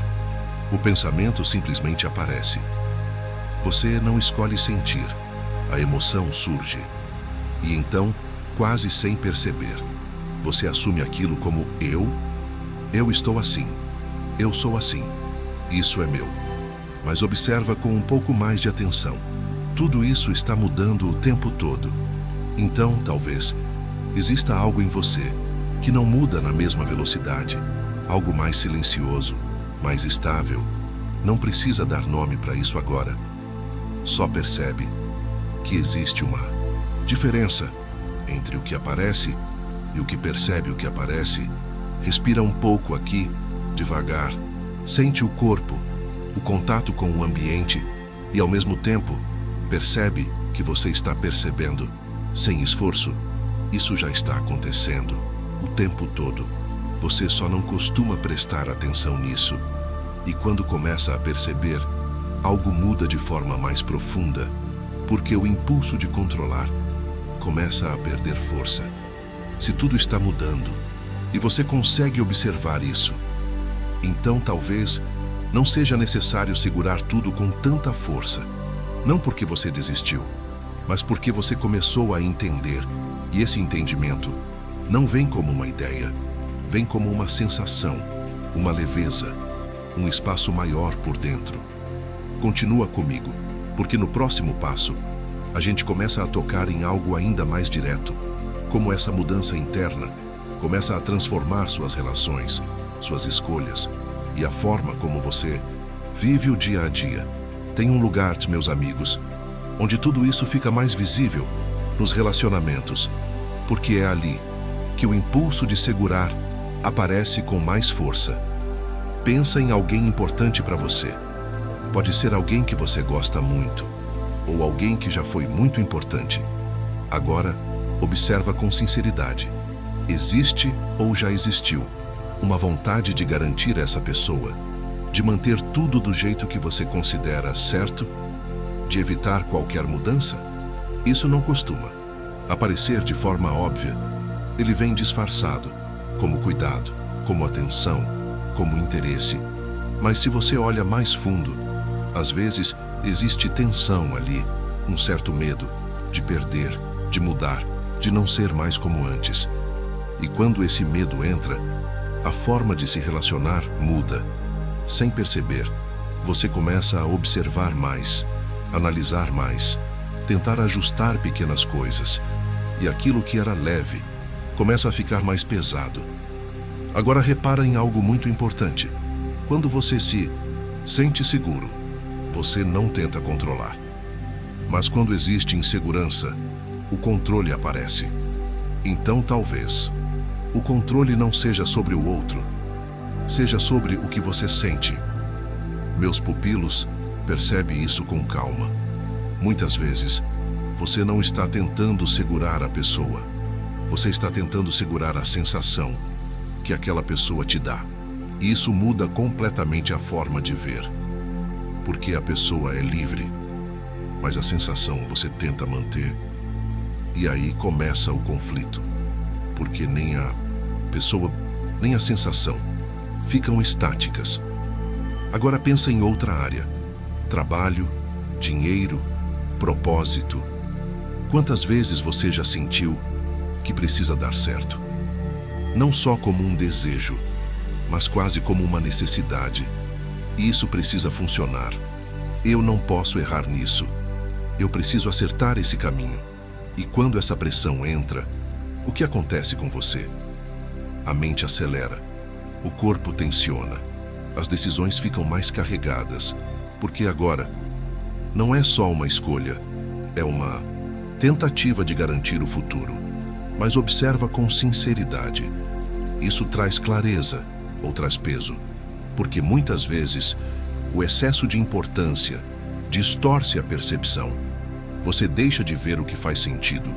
[SPEAKER 1] O pensamento simplesmente aparece. Você não escolhe sentir. A emoção surge. E então, quase sem perceber, você assume aquilo como eu estou assim, eu sou assim, isso é meu. Mas observa com um pouco mais de atenção. Tudo isso está mudando o tempo todo. Então, talvez, exista algo em você que não muda na mesma velocidade, algo mais silencioso, mais estável. Não precisa dar nome para isso agora. Só percebe que existe uma diferença entre o que aparece e o que percebe o que aparece. Respira um pouco aqui, devagar. Sente o corpo, o contato com o ambiente e, ao mesmo tempo, percebe que você está percebendo. Sem esforço, isso já está acontecendo o tempo todo. Você só não costuma prestar atenção nisso. E quando começa a perceber, algo muda de forma mais profunda, porque o impulso de controlar começa a perder força. Se tudo está mudando, E você consegue observar isso. Então talvez não seja necessário segurar tudo com tanta força. Não porque você desistiu, mas porque você começou a entender. E esse entendimento não vem como uma ideia, vem como uma sensação, uma leveza, um espaço maior por dentro. Continua comigo, porque no próximo passo, a gente começa a tocar em algo ainda mais direto, como essa mudança interna começa a transformar suas relações, suas escolhas e a forma como você vive o dia a dia. Tem um lugar, meus amigos, onde tudo isso fica mais visível, nos relacionamentos, porque é ali que o impulso de segurar aparece com mais força. Pensa em alguém importante para você. Pode ser alguém que você gosta muito, ou alguém que já foi muito importante. Agora, observa com sinceridade. Existe ou já existiu uma vontade de garantir essa pessoa, de manter tudo do jeito que você considera certo, de evitar qualquer mudança? Isso não costuma aparecer de forma óbvia. Ele vem disfarçado, como cuidado, como atenção, como interesse. Mas se você olha mais fundo, às vezes existe tensão ali, um certo medo de perder, de mudar, de não ser mais como antes. E quando esse medo entra, a forma de se relacionar muda. Sem perceber, você começa a observar mais, analisar mais, tentar ajustar pequenas coisas. E aquilo que era leve começa a ficar mais pesado. Agora repara em algo muito importante. Quando você se sente seguro, você não tenta controlar. Mas quando existe insegurança, o controle aparece. Então talvez o controle não seja sobre o outro, seja sobre o que você sente. Meus pupilos percebem isso com calma. Muitas vezes, você não está tentando segurar a pessoa. Você está tentando segurar a sensação que aquela pessoa te dá. E isso muda completamente a forma de ver. Porque a pessoa é livre, mas a sensação você tenta manter. E aí começa o conflito. Porque nem a pessoa, nem a sensação ficam estáticas. Agora pensa em outra área. Trabalho, dinheiro, propósito. Quantas vezes você já sentiu que precisa dar certo? Não só como um desejo, mas quase como uma necessidade. E isso precisa funcionar. Eu não posso errar nisso. Eu preciso acertar esse caminho. E quando essa pressão entra, o que acontece com você? A mente acelera, o corpo tensiona, as decisões ficam mais carregadas, porque agora não é só uma escolha, é uma tentativa de garantir o futuro. Mas observa com sinceridade. Isso traz clareza ou traz peso, porque muitas vezes o excesso de importância distorce a percepção. Você deixa de ver o que faz sentido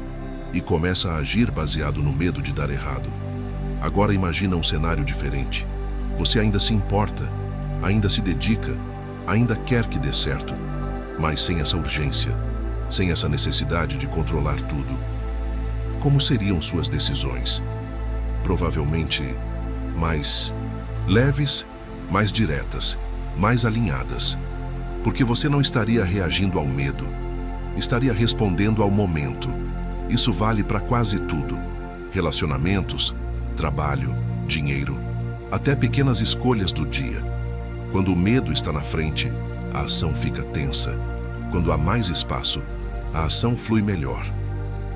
[SPEAKER 1] e começa a agir baseado no medo de dar errado. Agora imagina um cenário diferente. Você ainda se importa, ainda se dedica, ainda quer que dê certo, mas sem essa urgência, sem essa necessidade de controlar tudo. Como seriam suas decisões? Provavelmente mais leves, mais diretas, mais alinhadas. Porque você não estaria reagindo ao medo, estaria respondendo ao momento. Isso vale para quase tudo: relacionamentos, trabalho, dinheiro, até pequenas escolhas do dia. Quando o medo está na frente, a ação fica tensa. Quando há mais espaço, a ação flui melhor.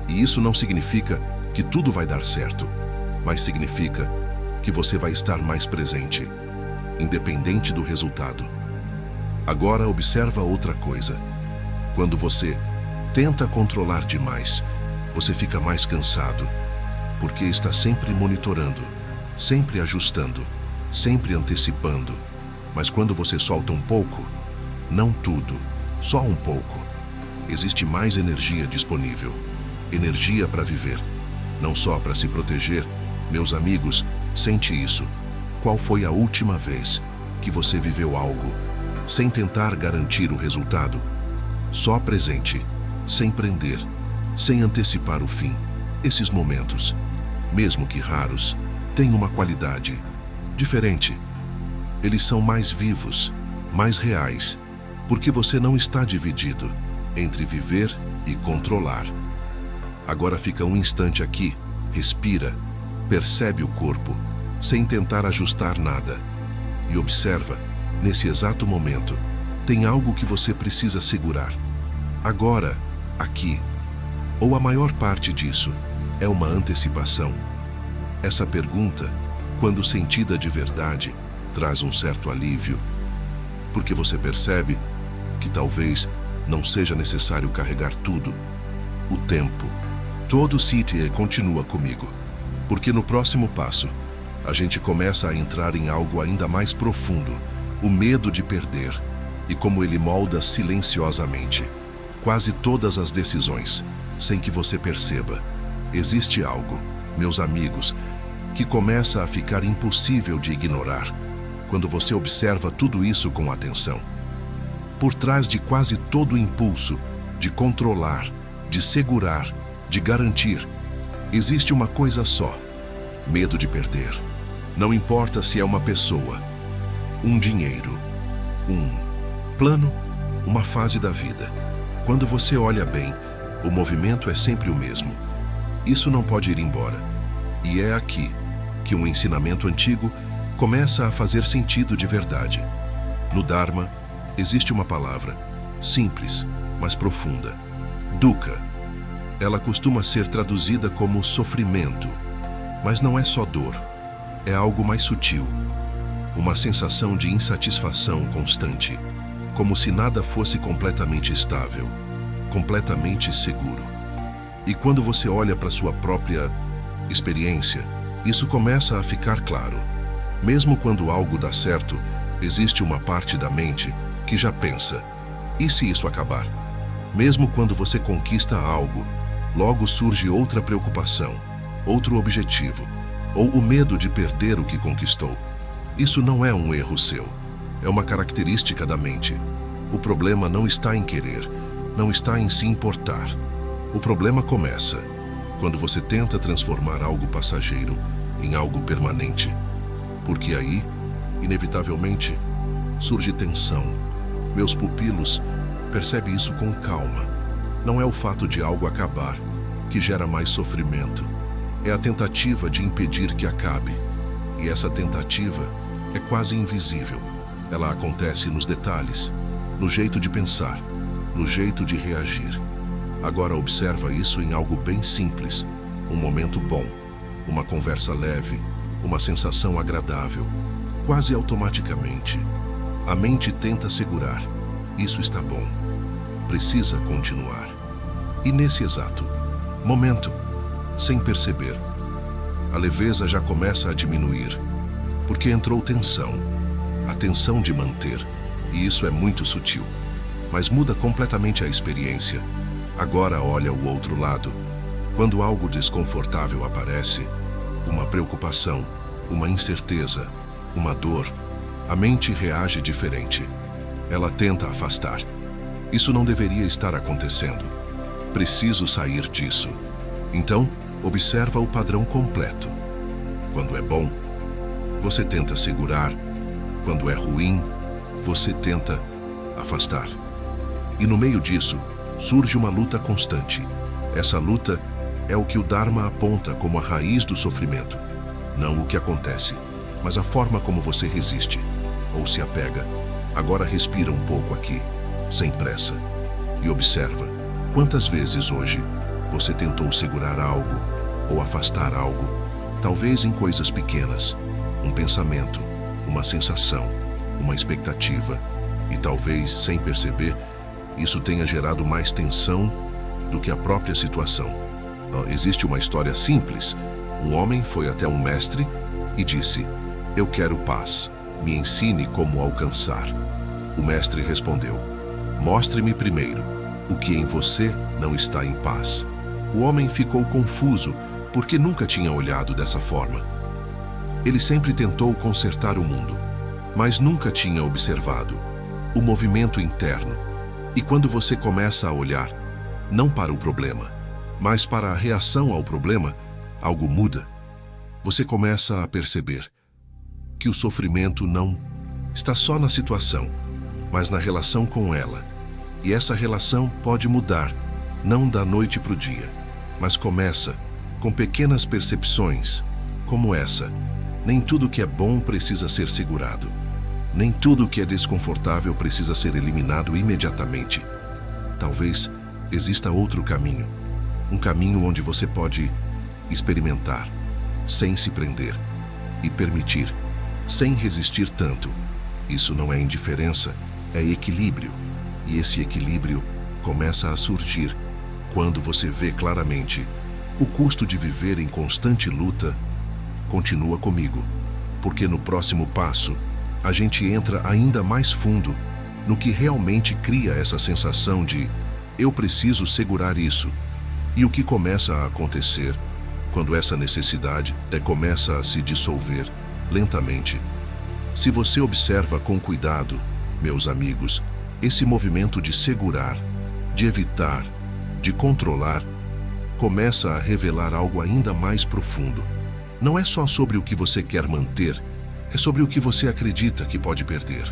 [SPEAKER 1] E isso não significa que tudo vai dar certo, mas significa que você vai estar mais presente, independente do resultado. Agora observa outra coisa. Quando você tenta controlar demais, você fica mais cansado, porque está sempre monitorando, sempre ajustando, sempre antecipando. Mas quando você solta um pouco, não tudo, só um pouco, existe mais energia disponível. Energia para viver, não só para se proteger. Meus amigos, sente isso. Qual foi a última vez que você viveu algo sem tentar garantir o resultado? Só presente, sem prender, sem antecipar o fim. Esses momentos, mesmo que raros, têm uma qualidade diferente. Eles são mais vivos, mais reais, porque você não está dividido entre viver e controlar. Agora fica um instante aqui, respira, percebe o corpo, sem tentar ajustar nada, e observa, nesse exato momento, tem algo que você precisa segurar. Agora, aqui, ou a maior parte disso, é uma antecipação. Essa pergunta, quando sentida de verdade, traz um certo alívio, porque você percebe que talvez não seja necessário carregar tudo. O tempo. Todo City continua comigo, porque no próximo passo, a gente começa a entrar em algo ainda mais profundo, o medo de perder, e como ele molda silenciosamente quase todas as decisões, sem que você perceba. Existe algo, meus amigos, que começa a ficar impossível de ignorar quando você observa tudo isso com atenção. Por trás de quase todo o impulso de controlar, de segurar, de garantir, existe uma coisa só: medo de perder. Não importa se é uma pessoa, um dinheiro, um plano, uma fase da vida. Quando você olha bem, o movimento é sempre o mesmo. Isso não pode ir embora. E é aqui que um ensinamento antigo começa a fazer sentido de verdade. No Dharma, existe uma palavra, simples, mas profunda: dukkha. Ela costuma ser traduzida como sofrimento, mas não é só dor, é algo mais sutil, uma sensação de insatisfação constante, como se nada fosse completamente estável, completamente seguro. E quando você olha para sua própria experiência, isso começa a ficar claro. Mesmo quando algo dá certo, existe uma parte da mente que já pensa: e se isso acabar? Mesmo quando você conquista algo, logo surge outra preocupação, outro objetivo, ou o medo de perder o que conquistou. Isso não é um erro seu, é uma característica da mente. O problema não está em querer, não está em se importar. O problema começa quando você tenta transformar algo passageiro em algo permanente, porque aí, inevitavelmente, surge tensão. Meus pupilos percebem isso com calma. Não é o fato de algo acabar que gera mais sofrimento, é a tentativa de impedir que acabe. E essa tentativa é quase invisível. Ela acontece nos detalhes, no jeito de pensar, no jeito de reagir. Agora observa isso em algo bem simples: um momento bom, uma conversa leve, uma sensação agradável. Quase automaticamente, a mente tenta segurar: isso está bom, precisa continuar. E nesse exato momento, sem perceber, a leveza já começa a diminuir, porque entrou tensão, a tensão de manter, e isso é muito sutil, mas muda completamente a experiência. Agora olha o outro lado. Quando algo desconfortável aparece, uma preocupação, uma incerteza, uma dor, a mente reage diferente. Ela tenta afastar. Isso não deveria estar acontecendo. Preciso sair disso. Então, observa o padrão completo. Quando é bom, você tenta segurar. Quando é ruim, você tenta afastar. E no meio disso, surge uma luta constante. Essa luta é o que o Dharma aponta como a raiz do sofrimento. Não o que acontece, mas a forma como você resiste ou se apega. Agora respira um pouco aqui, sem pressa, e observa quantas vezes hoje você tentou segurar algo ou afastar algo, talvez em coisas pequenas, um pensamento, uma sensação, uma expectativa, e talvez, sem perceber, isso tenha gerado mais tensão do que a própria situação. Existe uma história simples. Um homem foi até um mestre e disse: "Eu quero paz, me ensine como alcançar." O mestre respondeu: "Mostre-me primeiro o que em você não está em paz." O homem ficou confuso porque nunca tinha olhado dessa forma. Ele sempre tentou consertar o mundo, mas nunca tinha observado o movimento interno. E quando você começa a olhar, não para o problema, mas para a reação ao problema, algo muda. você começa a perceber que o sofrimento não está só na situação, mas na relação com ela. E essa relação pode mudar, não da noite para o dia, mas começa com pequenas percepções, como essa. Nem tudo que é bom precisa ser segurado. Nem tudo que é desconfortável precisa ser eliminado imediatamente. Talvez exista outro caminho. Um caminho onde você pode experimentar, sem se prender, e permitir, sem resistir tanto. Isso não é indiferença, é equilíbrio. E esse equilíbrio começa a surgir quando você vê claramente o custo de viver em constante luta. Continua comigo, porque no próximo passo, a gente entra ainda mais fundo no que realmente cria essa sensação de eu preciso segurar isso. E o que começa a acontecer quando essa necessidade começa a se dissolver lentamente. Se você observa com cuidado, meus amigos, esse movimento de segurar, de evitar, de controlar, começa a revelar algo ainda mais profundo. Não é só sobre o que você quer manter, é sobre o que você acredita que pode perder.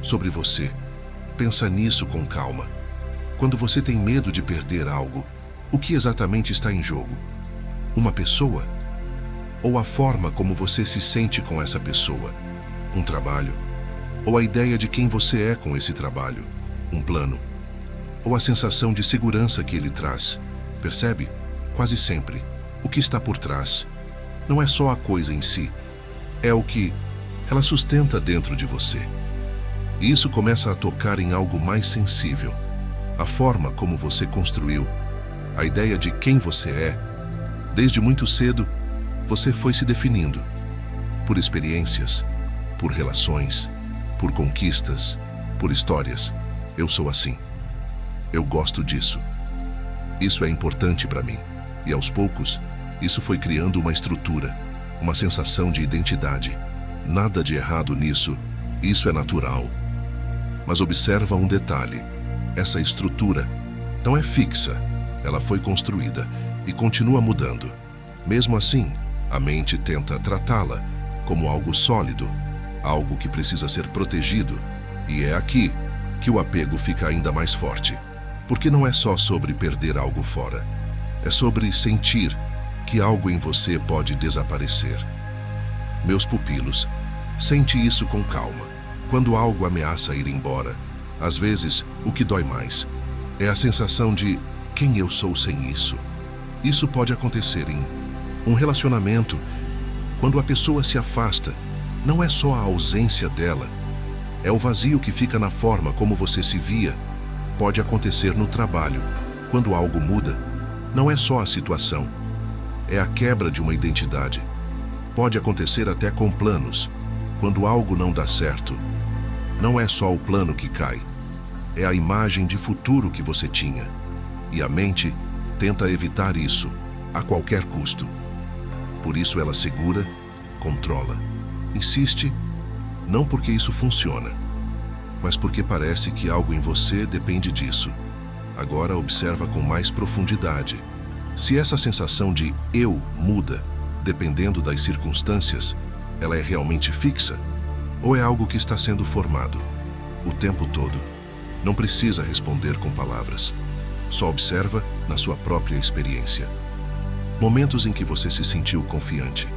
[SPEAKER 1] Sobre você. Pensa nisso com calma. Quando você tem medo de perder algo, o que exatamente está em jogo? Uma pessoa? Ou a forma como você se sente com essa pessoa? Um trabalho? Ou a ideia de quem você é com esse trabalho? Um plano? Ou a sensação de segurança que ele traz? Percebe? Quase sempre, o que está por trás não é só a coisa em si, é o que ela sustenta dentro de você. E isso começa a tocar em algo mais sensível. A forma como você construiu, a ideia de quem você é. Desde muito cedo, você foi se definindo por experiências, por relações, por conquistas, por histórias. Eu sou assim. Eu gosto disso. Isso é importante para mim. E aos poucos, isso foi criando uma estrutura, uma sensação de identidade. Nada de errado nisso, isso é natural. Mas observa um detalhe. Essa estrutura não é fixa, ela foi construída e continua mudando. Mesmo assim, a mente tenta tratá-la como algo sólido, algo que precisa ser protegido. E é aqui que o apego fica ainda mais forte. Porque não é só sobre perder algo fora. É sobre sentir que algo em você pode desaparecer. Meus pupilos, sente isso com calma. Quando algo ameaça ir embora, às vezes, o que dói mais é a sensação de quem eu sou sem isso. Isso pode acontecer em um relacionamento. Quando a pessoa se afasta, não é só a ausência dela, é o vazio que fica na forma como você se via. Pode acontecer no trabalho. Quando algo muda, não é só a situação, é a quebra de uma identidade. Pode acontecer até com planos. Quando algo não dá certo, não é só o plano que cai, é a imagem de futuro que você tinha. E a mente tenta evitar isso a qualquer custo. Por isso ela segura, controla, insiste, não porque isso funciona, mas porque parece que algo em você depende disso. Agora observa com mais profundidade. Se essa sensação de eu muda, dependendo das circunstâncias, ela é realmente fixa ou é algo que está sendo formado o tempo todo? Não precisa responder com palavras. Só observa na sua própria experiência. Momentos em que você se sentiu confiante,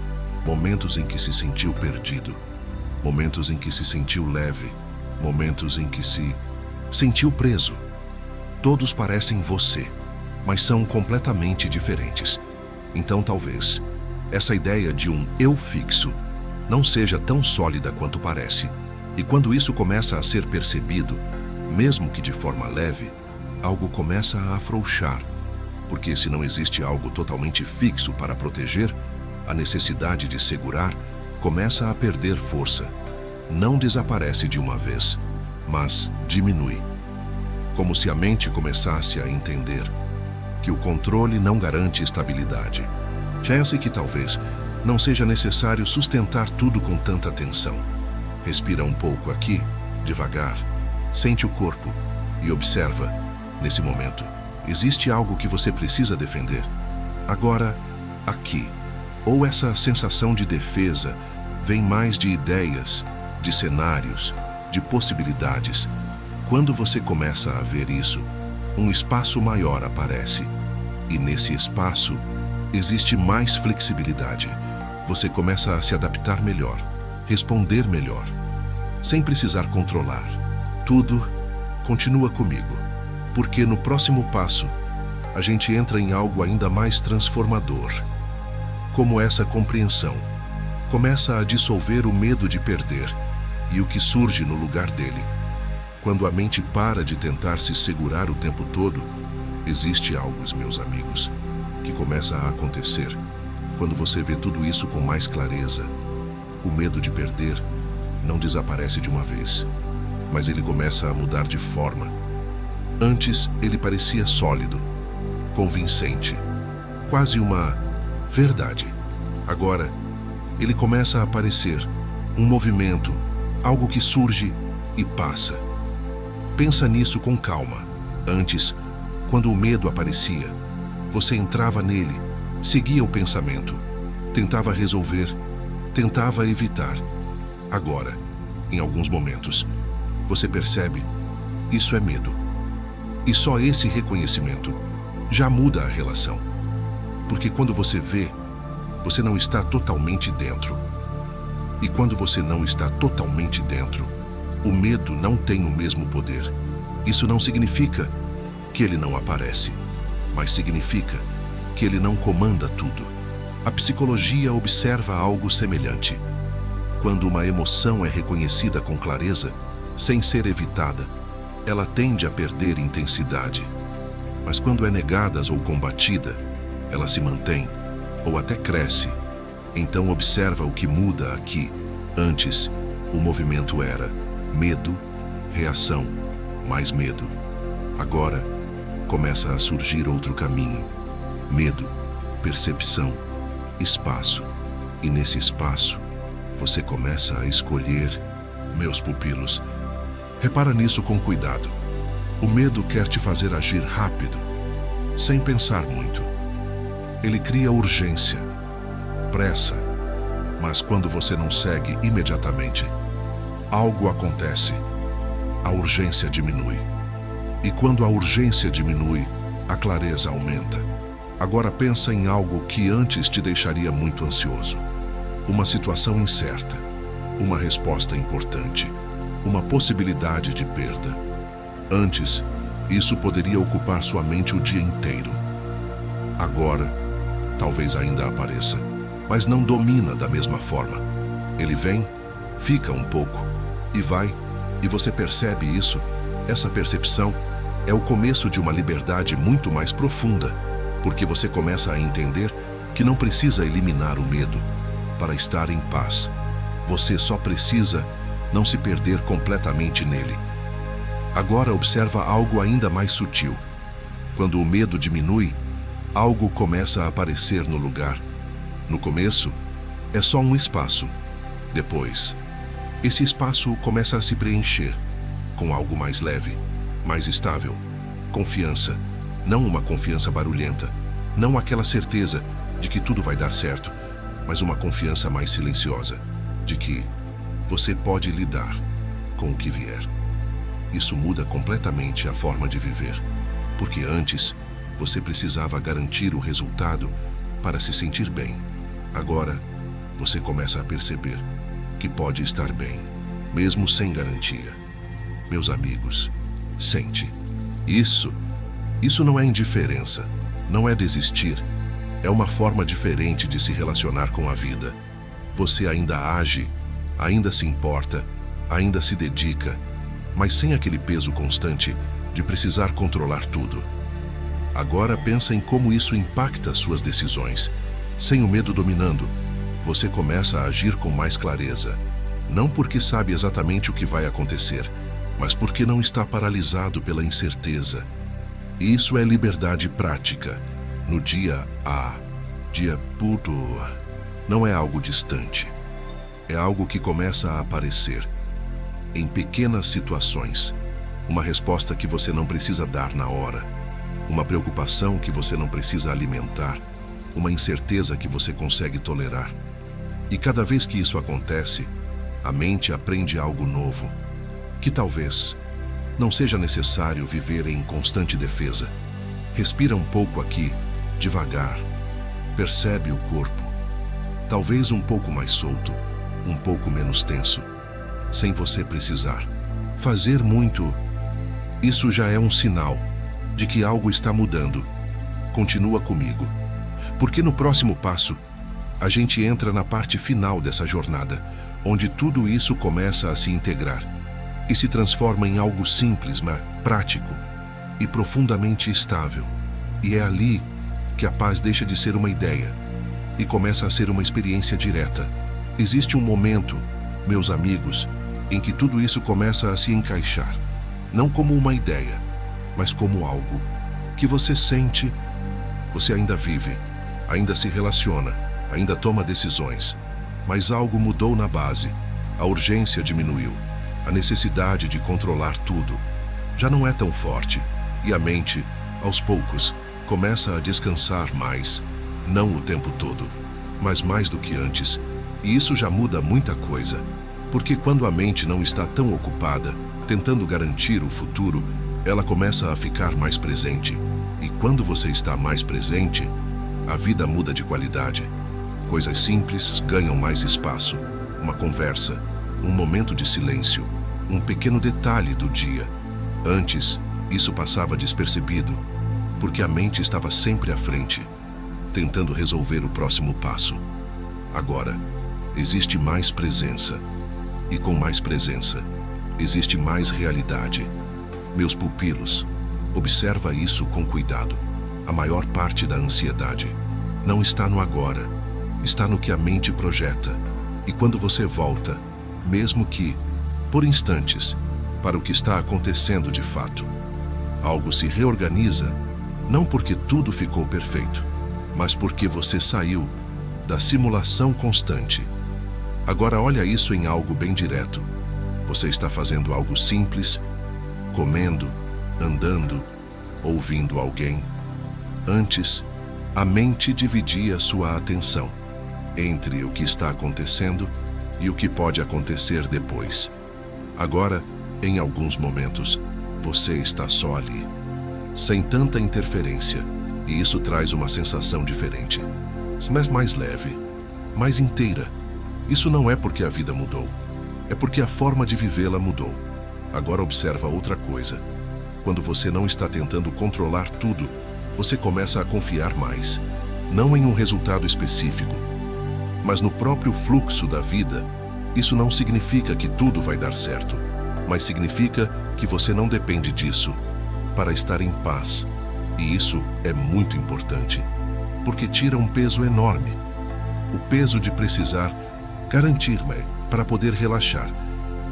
[SPEAKER 1] momentos em que se sentiu perdido, momentos em que se sentiu leve, momentos em que se sentiu preso. Todos parecem você, mas são completamente diferentes. Então talvez essa ideia de um eu fixo não seja tão sólida quanto parece. E quando isso começa a ser percebido, mesmo que de forma leve, algo começa a afrouxar. Porque se não existe algo totalmente fixo para proteger, a necessidade de segurar começa a perder força. Não desaparece de uma vez, mas diminui. Como se a mente começasse a entender que o controle não garante estabilidade. Chance que talvez não seja necessário sustentar tudo com tanta atenção. Respira um pouco aqui, devagar, sente o corpo e observa, nesse momento, existe algo que você precisa defender. Agora, aqui, Ou essa sensação de defesa vem mais de ideias, de cenários, de possibilidades? Quando você começa a ver isso, um espaço maior aparece. E nesse espaço existe mais flexibilidade. Você começa a se adaptar melhor, responder melhor, sem precisar controlar. Tudo continua comigo, porque no próximo passo a gente entra em algo ainda mais transformador. Como essa compreensão começa a dissolver o medo de perder e o que surge no lugar dele. Quando a mente para de tentar se segurar o tempo todo, existe algo, meus amigos, que começa a acontecer quando você vê tudo isso com mais clareza. O medo de perder não desaparece de uma vez, mas ele começa a mudar de forma. Antes ele parecia sólido, convincente, quase uma verdade. Agora ele começa a aparecer um movimento, algo que surge e passa. Pensa nisso com calma. Antes, quando o medo aparecia, você entrava nele, seguia o pensamento, tentava resolver, tentava evitar. Agora, em alguns momentos, você percebe, isso é medo. E só esse reconhecimento já muda a relação. Porque quando você vê, você não está totalmente dentro. E quando você não está totalmente dentro, o medo não tem o mesmo poder. Isso não significa que ele não aparece, mas significa que ele não comanda tudo. A psicologia observa algo semelhante. Quando uma emoção é reconhecida com clareza, sem ser evitada, ela tende a perder intensidade. Mas quando é negada ou combatida, ela se mantém ou até cresce. Então observa o que muda aqui. Antes, o movimento era medo, reação, mais medo. Agora, começa a surgir outro caminho. Medo, percepção, espaço. E nesse espaço, você começa a escolher. Meus pupilos, repara nisso com cuidado. O medo quer te fazer agir rápido, sem pensar muito. Ele cria urgência, pressa, mas quando você não segue imediatamente, algo acontece. A urgência diminui. E quando a urgência diminui, a clareza aumenta. Agora pensa em algo que antes te deixaria muito ansioso. Uma situação incerta, uma resposta importante, uma possibilidade de perda. Antes, isso poderia ocupar sua mente o dia inteiro. Agora, talvez ainda apareça, mas não domina da mesma forma. Ele vem, fica um pouco, e vai, e você percebe isso. Essa percepção é o começo de uma liberdade muito mais profunda, porque você começa a entender que não precisa eliminar o medo para estar em paz. Você só precisa não se perder completamente nele. Agora observa algo ainda mais sutil. Quando o medo diminui, algo começa a aparecer no lugar. No começo, é só um espaço. Depois, esse espaço começa a se preencher com algo mais leve, mais estável. Confiança, não uma confiança barulhenta, não aquela certeza de que tudo vai dar certo, mas uma confiança mais silenciosa, de que você pode lidar com o que vier. Isso muda completamente a forma de viver, porque antes você precisava garantir o resultado para se sentir bem. Agora, você começa a perceber que pode estar bem, mesmo sem garantia. Meus amigos, sente. Isso não é indiferença, não é desistir. É uma forma diferente de se relacionar com a vida. Você ainda age, ainda se importa, ainda se dedica, mas sem aquele peso constante de precisar controlar tudo. Agora pensa em como isso impacta suas decisões. Sem o medo dominando, você começa a agir com mais clareza. Não porque sabe exatamente o que vai acontecer, mas porque não está paralisado pela incerteza. Isso é liberdade prática. No dia A, dia puto, não é algo distante. É algo que começa a aparecer em pequenas situações. Uma resposta que você não precisa dar na hora. Uma preocupação que você não precisa alimentar. uma incerteza que você consegue tolerar. E cada vez que isso acontece, a mente aprende algo novo, que talvez não seja necessário viver em constante defesa. Respira um pouco aqui, devagar. Percebe o corpo. Talvez um pouco mais solto, um pouco menos tenso, sem você precisar fazer muito. Isso já é um sinal de que algo está mudando. Continua comigo, porque no próximo passo, a gente entra na parte final dessa jornada, onde tudo isso começa a se integrar e se transforma em algo simples, mas prático e profundamente estável. E é ali que a paz deixa de ser uma ideia e começa a ser uma experiência direta. Existe um momento, meus amigos, em que tudo isso começa a se encaixar, não como uma ideia, mas como algo que você sente. Você ainda vive, ainda se relaciona, ainda toma decisões, mas algo mudou na base. A urgência diminuiu, a necessidade de controlar tudo já não é tão forte, e a mente, aos poucos, começa a descansar mais, não o tempo todo, mas mais do que antes. E isso já muda muita coisa, porque quando a mente não está tão ocupada, tentando garantir o futuro, ela começa a ficar mais presente. E quando você está mais presente, a vida muda de qualidade. Coisas simples ganham mais espaço. Uma conversa, um momento de silêncio, um pequeno detalhe do dia. Antes, isso passava despercebido, porque a mente estava sempre à frente, tentando resolver o próximo passo. Agora, existe mais presença. E com mais presença, existe mais realidade. Meus pupilos, observa isso com cuidado. A maior parte da ansiedade não está no agora, está no que a mente projeta. E quando você volta, mesmo que por instantes, para o que está acontecendo de fato, algo se reorganiza, não porque tudo ficou perfeito, mas porque você saiu da simulação constante. Agora olha isso em algo bem direto. Você está fazendo algo simples, comendo, andando, ouvindo alguém. Antes, a mente dividia sua atenção entre o que está acontecendo e o que pode acontecer depois. Agora, em alguns momentos, você está só ali, sem tanta interferência, e isso traz uma sensação diferente, mas mais leve, mais inteira. Isso não é porque a vida mudou, é porque a forma de vivê-la mudou. Agora observa outra coisa. Quando você não está tentando controlar tudo, você começa a confiar mais, não em um resultado específico, mas no próprio fluxo da vida. Isso não significa que tudo vai dar certo, mas significa que você não depende disso para estar em paz. E isso é muito importante, porque tira um peso enorme. O peso de precisar garantir-me para poder relaxar.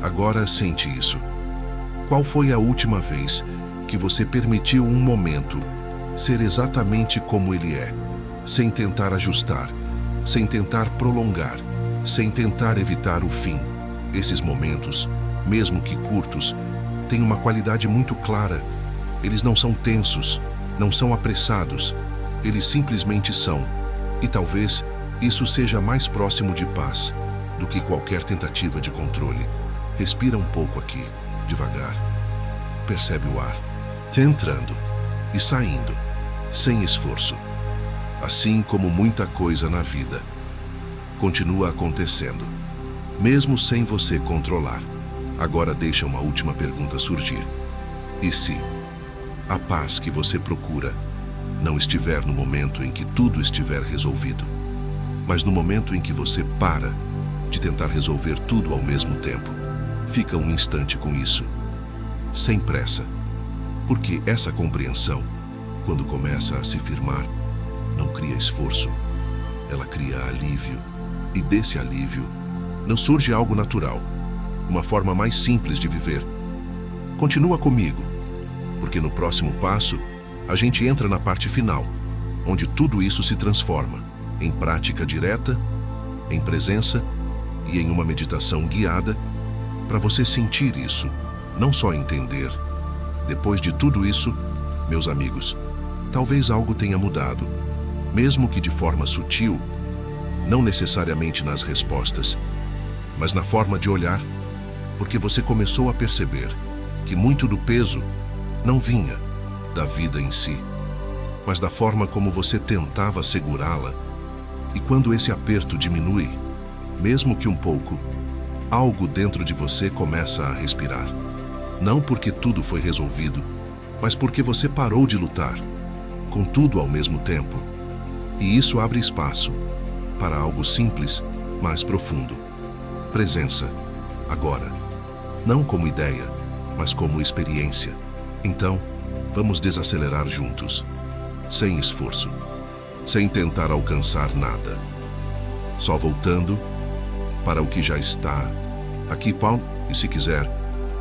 [SPEAKER 1] Agora sente isso. Qual foi a última vez que você permitiu um momento ser exatamente como ele é, sem tentar ajustar, sem tentar prolongar, sem tentar evitar o fim? Esses momentos, mesmo que curtos, têm uma qualidade muito clara. Eles não são tensos, não são apressados, eles simplesmente são. E talvez isso seja mais próximo de paz do que qualquer tentativa de controle. Respira um pouco aqui, devagar. Percebe o ar entrando e saindo, sem esforço. Assim como muita coisa na vida, continua acontecendo, mesmo sem você controlar. Agora deixa uma última pergunta surgir. E se a paz que você procura não estiver no momento em que tudo estiver resolvido, mas no momento em que você para de tentar resolver tudo ao mesmo tempo? Fica um instante com isso, sem pressa, porque essa compreensão, quando começa a se firmar, não cria esforço, ela cria alívio. E desse alívio não surge algo natural, uma forma mais simples de viver. Continua comigo, porque no próximo passo a gente entra na parte final, onde tudo isso se transforma em prática direta, em presença e em uma meditação guiada para você sentir isso, não só entender. Depois de tudo isso, meus amigos, talvez algo tenha mudado. mesmo que de forma sutil, não necessariamente nas respostas, mas na forma de olhar, porque você começou a perceber que muito do peso não vinha da vida em si, mas da forma como você tentava segurá-la. E quando esse aperto diminui, mesmo que um pouco, algo dentro de você começa a respirar. Não porque tudo foi resolvido, mas porque você parou de lutar, com tudo ao mesmo tempo. E isso abre espaço para algo simples, mas profundo. Presença, agora. Não como ideia, mas como experiência. Então, vamos desacelerar juntos, sem esforço, sem tentar alcançar nada. Só voltando para o que já está aqui, Paulo, e se quiser,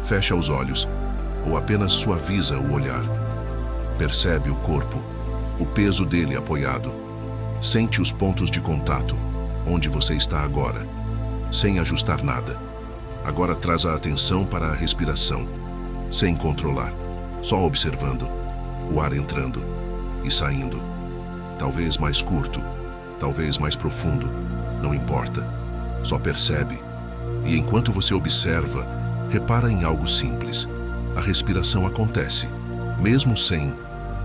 [SPEAKER 1] fecha os olhos ou apenas suaviza o olhar. Percebe o corpo, o peso dele apoiado. Sente os pontos de contato, onde você está agora, sem ajustar nada. Agora traz a atenção para a respiração, sem controlar, só observando o ar entrando e saindo. Talvez mais curto, talvez mais profundo, não importa. Só percebe. E enquanto você observa, repara em algo simples. A respiração acontece, mesmo sem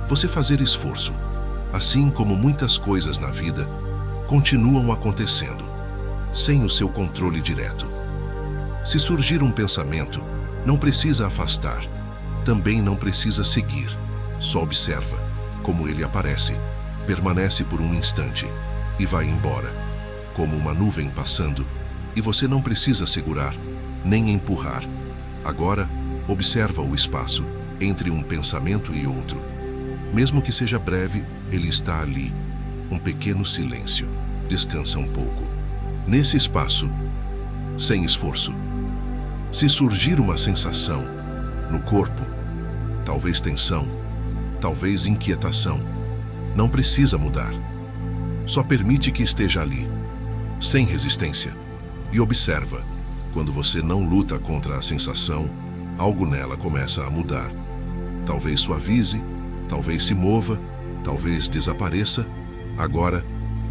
[SPEAKER 1] você fazer esforço. Assim como muitas coisas na vida continuam acontecendo, sem o seu controle direto. Se surgir um pensamento, não precisa afastar, também não precisa seguir. Só observa como ele aparece, permanece por um instante e vai embora, como uma nuvem passando, e você não precisa segurar, nem empurrar. Agora, observa o espaço entre um pensamento e outro. Mesmo que seja breve, ele está ali. Um pequeno silêncio. Descansa um pouco. Nesse espaço, sem esforço. Se surgir uma sensação no corpo, talvez tensão, talvez inquietação, não precisa mudar. Só permite que esteja ali, sem resistência. E observa, quando você não luta contra a sensação, algo nela começa a mudar. Talvez suavize, talvez se mova, talvez desapareça. Agora,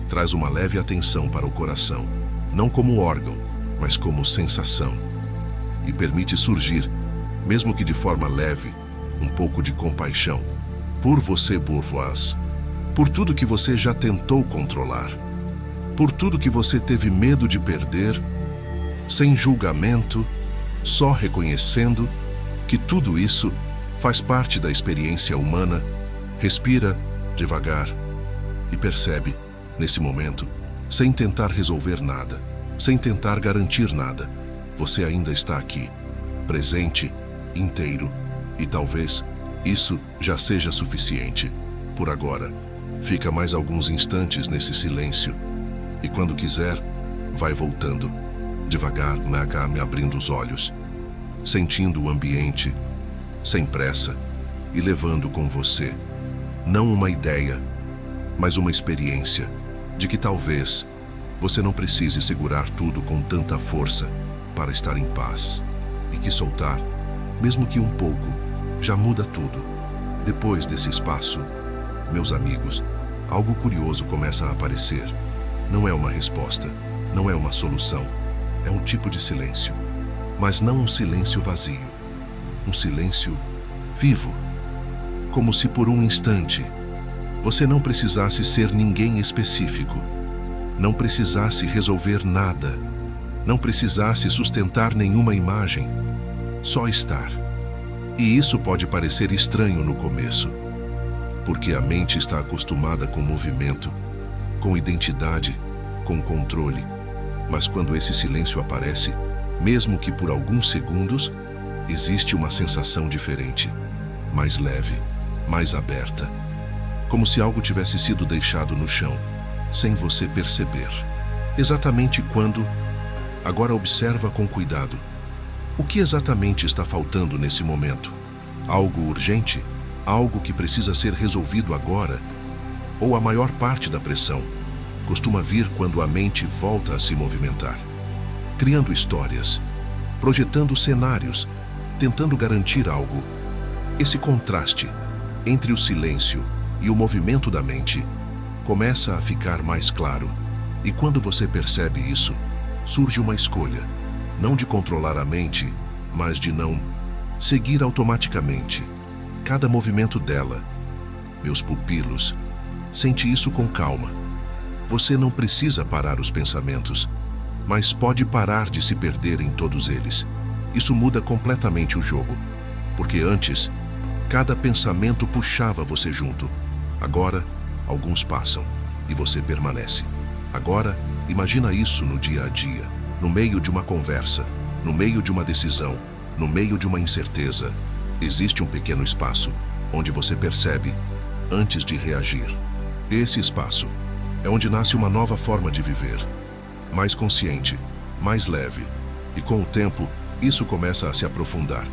[SPEAKER 1] traz uma leve atenção para o coração, não como órgão, mas como sensação. E permite surgir, mesmo que de forma leve, um pouco de compaixão. Por você, por vós. Por tudo que você já tentou controlar. Por tudo que você teve medo de perder, sem julgamento, só reconhecendo que tudo isso faz parte da experiência humana. Respira devagar e percebe, nesse momento, sem tentar resolver nada, sem tentar garantir nada, você ainda está aqui, presente, inteiro, e talvez isso já seja suficiente. Por agora, fica mais alguns instantes nesse silêncio, e quando quiser, vai voltando, devagar, me abrindo os olhos, sentindo o ambiente, sem pressa, e levando com você, não uma ideia, mas uma experiência de que talvez você não precise segurar tudo com tanta força para estar em paz, e que soltar, mesmo que um pouco, já muda tudo. Depois desse espaço, meus amigos, algo curioso começa a aparecer. Não é uma resposta, não é uma solução, é um tipo de silêncio, mas não um silêncio vazio, um silêncio vivo, como se por um instante você não precisasse ser ninguém específico, não precisasse resolver nada, não precisasse sustentar nenhuma imagem, só estar. E isso pode parecer estranho no começo, porque a mente está acostumada com movimento, com identidade, com controle. Mas quando esse silêncio aparece, mesmo que por alguns segundos, existe uma sensação diferente, mais leve, mais aberta, como se algo tivesse sido deixado no chão, sem você perceber. Exatamente quando... Agora observa com cuidado. O que exatamente está faltando nesse momento? Algo urgente? Algo que precisa ser resolvido agora? Ou a maior parte da pressão costuma vir quando a mente volta a se movimentar, criando histórias, projetando cenários, tentando garantir algo. Esse contraste entre o silêncio e o movimento da mente começa a ficar mais claro. E quando você percebe isso, surge uma escolha, não de controlar a mente, mas de não seguir automaticamente cada movimento dela. Meus pupilos, sente isso com calma. Você não precisa parar os pensamentos, mas pode parar de se perder em todos eles. Isso muda completamente o jogo, porque antes, cada pensamento puxava você junto. Agora, alguns passam e você permanece. Agora, imagina isso no dia a dia, no meio de uma conversa, no meio de uma decisão, no meio de uma incerteza. Existe um pequeno espaço onde você percebe antes de reagir. Esse espaço é onde nasce uma nova forma de viver, mais consciente, mais leve. E com o tempo, isso começa a se aprofundar.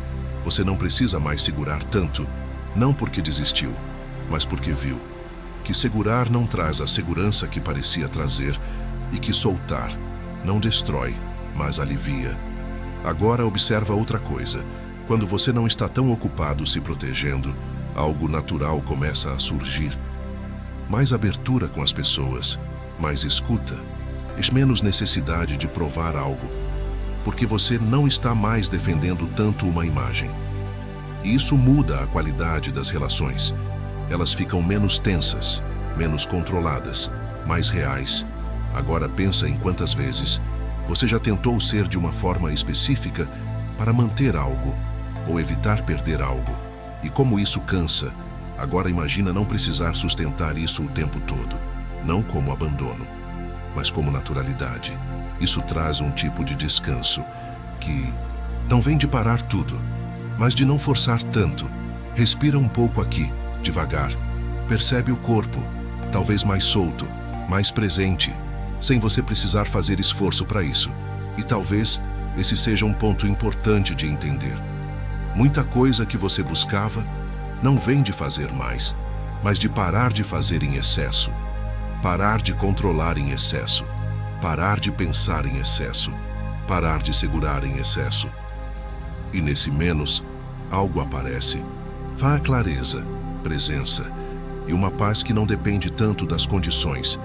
[SPEAKER 1] Você não precisa mais segurar tanto, não porque desistiu, mas porque viu que segurar não traz a segurança que parecia trazer e que soltar não destrói, mas alivia. Agora observa outra coisa. Quando você não está tão ocupado se protegendo, algo natural começa a surgir. Mais abertura com as pessoas, mais escuta, e menos necessidade de provar algo, porque você não está mais defendendo tanto uma imagem. E isso muda a qualidade das relações. Elas ficam menos tensas, menos controladas, mais reais. Agora pensa em quantas vezes você já tentou ser de uma forma específica para manter algo ou evitar perder algo. E como isso cansa, agora imagina não precisar sustentar isso o tempo todo. Não como abandono, mas como naturalidade. Isso traz um tipo de descanso que não vem de parar tudo, mas de não forçar tanto. Respira um pouco aqui, devagar. Percebe o corpo, talvez mais solto, mais presente, sem você precisar fazer esforço para isso. E talvez esse seja um ponto importante de entender. Muita coisa que você buscava não vem de fazer mais, mas de parar de fazer em excesso, parar de controlar em excesso, parar de pensar em excesso, parar de segurar em excesso. E nesse menos, algo aparece. Vá a clareza, presença e uma paz que não depende tanto das condições.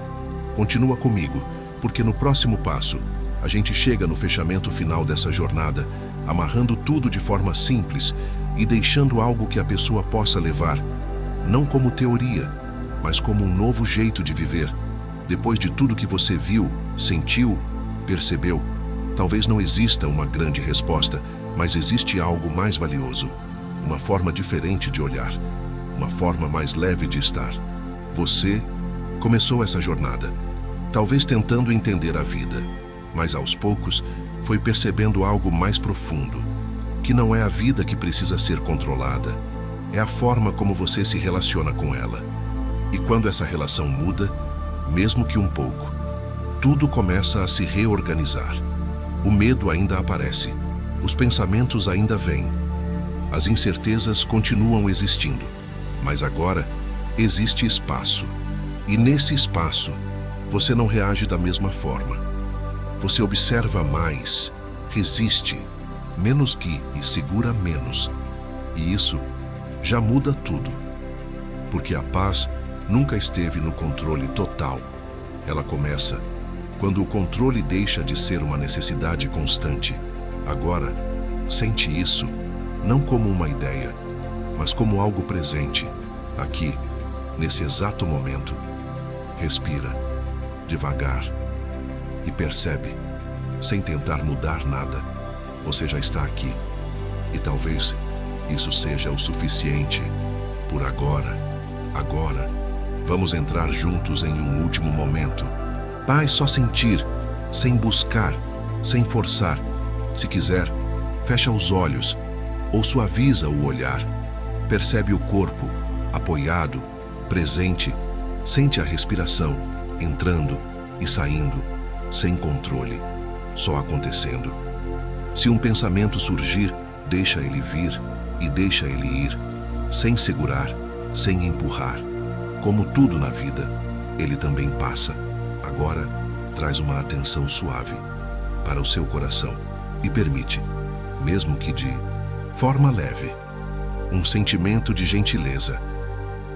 [SPEAKER 1] Continua comigo, porque no próximo passo, a gente chega no fechamento final dessa jornada, amarrando tudo de forma simples e deixando algo que a pessoa possa levar, não como teoria, mas como um novo jeito de viver. Depois de tudo que você viu, sentiu, percebeu, talvez não exista uma grande resposta, mas existe algo mais valioso, uma forma diferente de olhar, uma forma mais leve de estar. Você começou essa jornada, talvez tentando entender a vida, mas aos poucos foi percebendo algo mais profundo, que não é a vida que precisa ser controlada, é a forma como você se relaciona com ela. E quando essa relação muda, mesmo que um pouco, tudo começa a se reorganizar. O medo ainda aparece, os pensamentos ainda vêm, as incertezas continuam existindo, mas agora existe espaço. E nesse espaço, você não reage da mesma forma. Você observa mais, resiste, menos que e segura menos. E isso já muda tudo. Porque a paz nunca esteve no controle total. Ela começa quando o controle deixa de ser uma necessidade constante. Agora, sente isso, não como uma ideia, mas como algo presente, aqui, nesse exato momento. Respira, devagar, e percebe, sem tentar mudar nada, você já está aqui. E talvez isso seja o suficiente por agora. Agora, vamos entrar juntos em um último momento. Paz só sentir, sem buscar, sem forçar. Se quiser, fecha os olhos ou suaviza o olhar. Percebe o corpo, apoiado, presente. Sente a respiração, entrando e saindo, sem controle, só acontecendo. Se um pensamento surgir, deixa ele vir e deixa ele ir, sem segurar, sem empurrar. Como tudo na vida, ele também passa. Agora, traz uma atenção suave para o seu coração e permite, mesmo que de forma leve, um sentimento de gentileza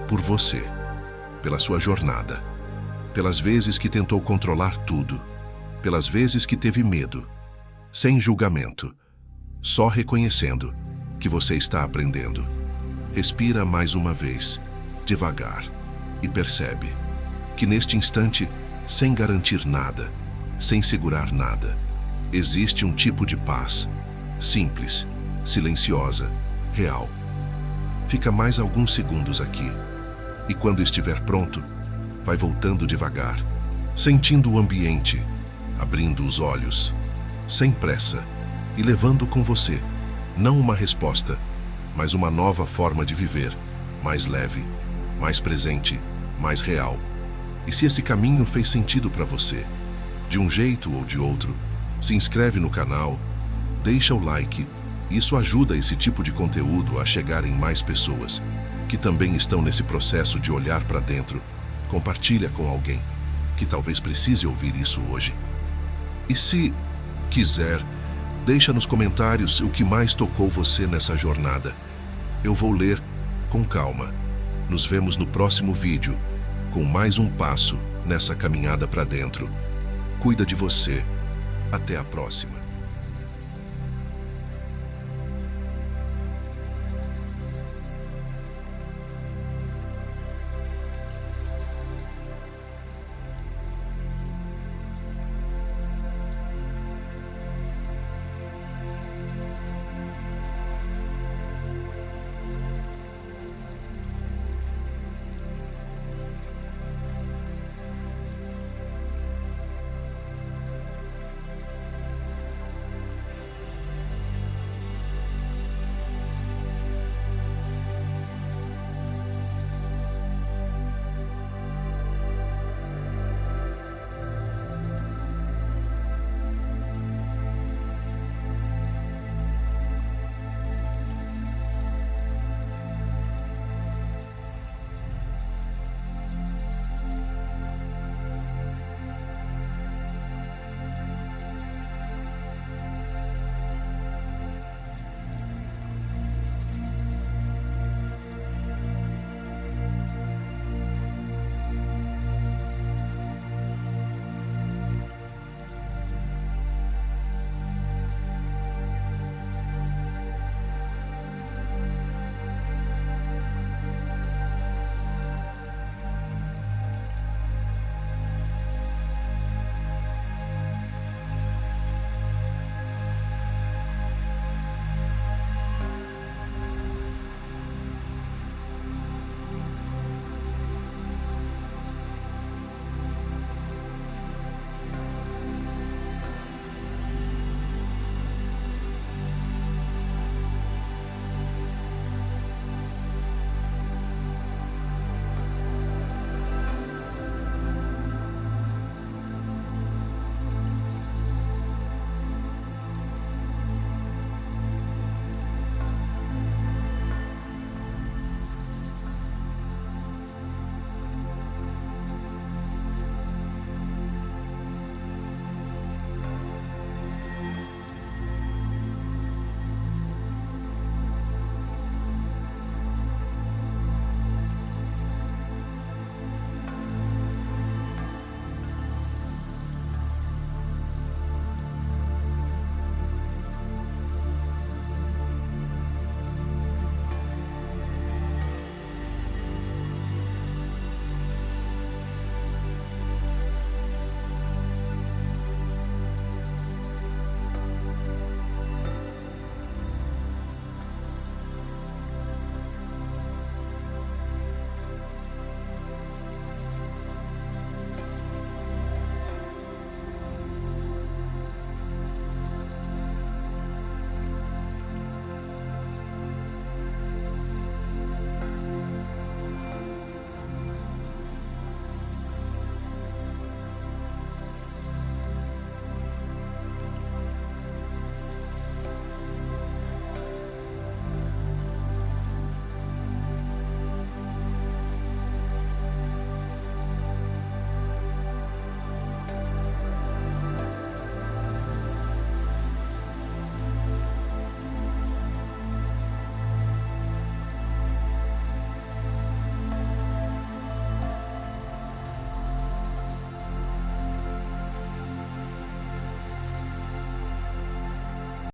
[SPEAKER 1] por você, pela sua jornada, pelas vezes que tentou controlar tudo, pelas vezes que teve medo, sem julgamento, só reconhecendo que você está aprendendo. Respira mais uma vez, devagar, e percebe que neste instante, sem garantir nada, sem segurar nada, existe um tipo de paz, simples, silenciosa, real. Fica mais alguns segundos aqui, e quando estiver pronto, vai voltando devagar, sentindo o ambiente, abrindo os olhos, sem pressa, e levando com você, não uma resposta, mas uma nova forma de viver, mais leve, mais presente, mais real. E se esse caminho fez sentido para você, de um jeito ou de outro, se inscreve no canal, deixa o like. Isso ajuda esse tipo de conteúdo a chegar em mais pessoas que também estão nesse processo de olhar para dentro. Compartilha com alguém que talvez precise ouvir isso hoje. E se quiser, deixa nos comentários o que mais tocou você nessa jornada. Eu vou ler com calma. Nos vemos no próximo vídeo, com mais um passo nessa caminhada para dentro. Cuida de você. Até a próxima.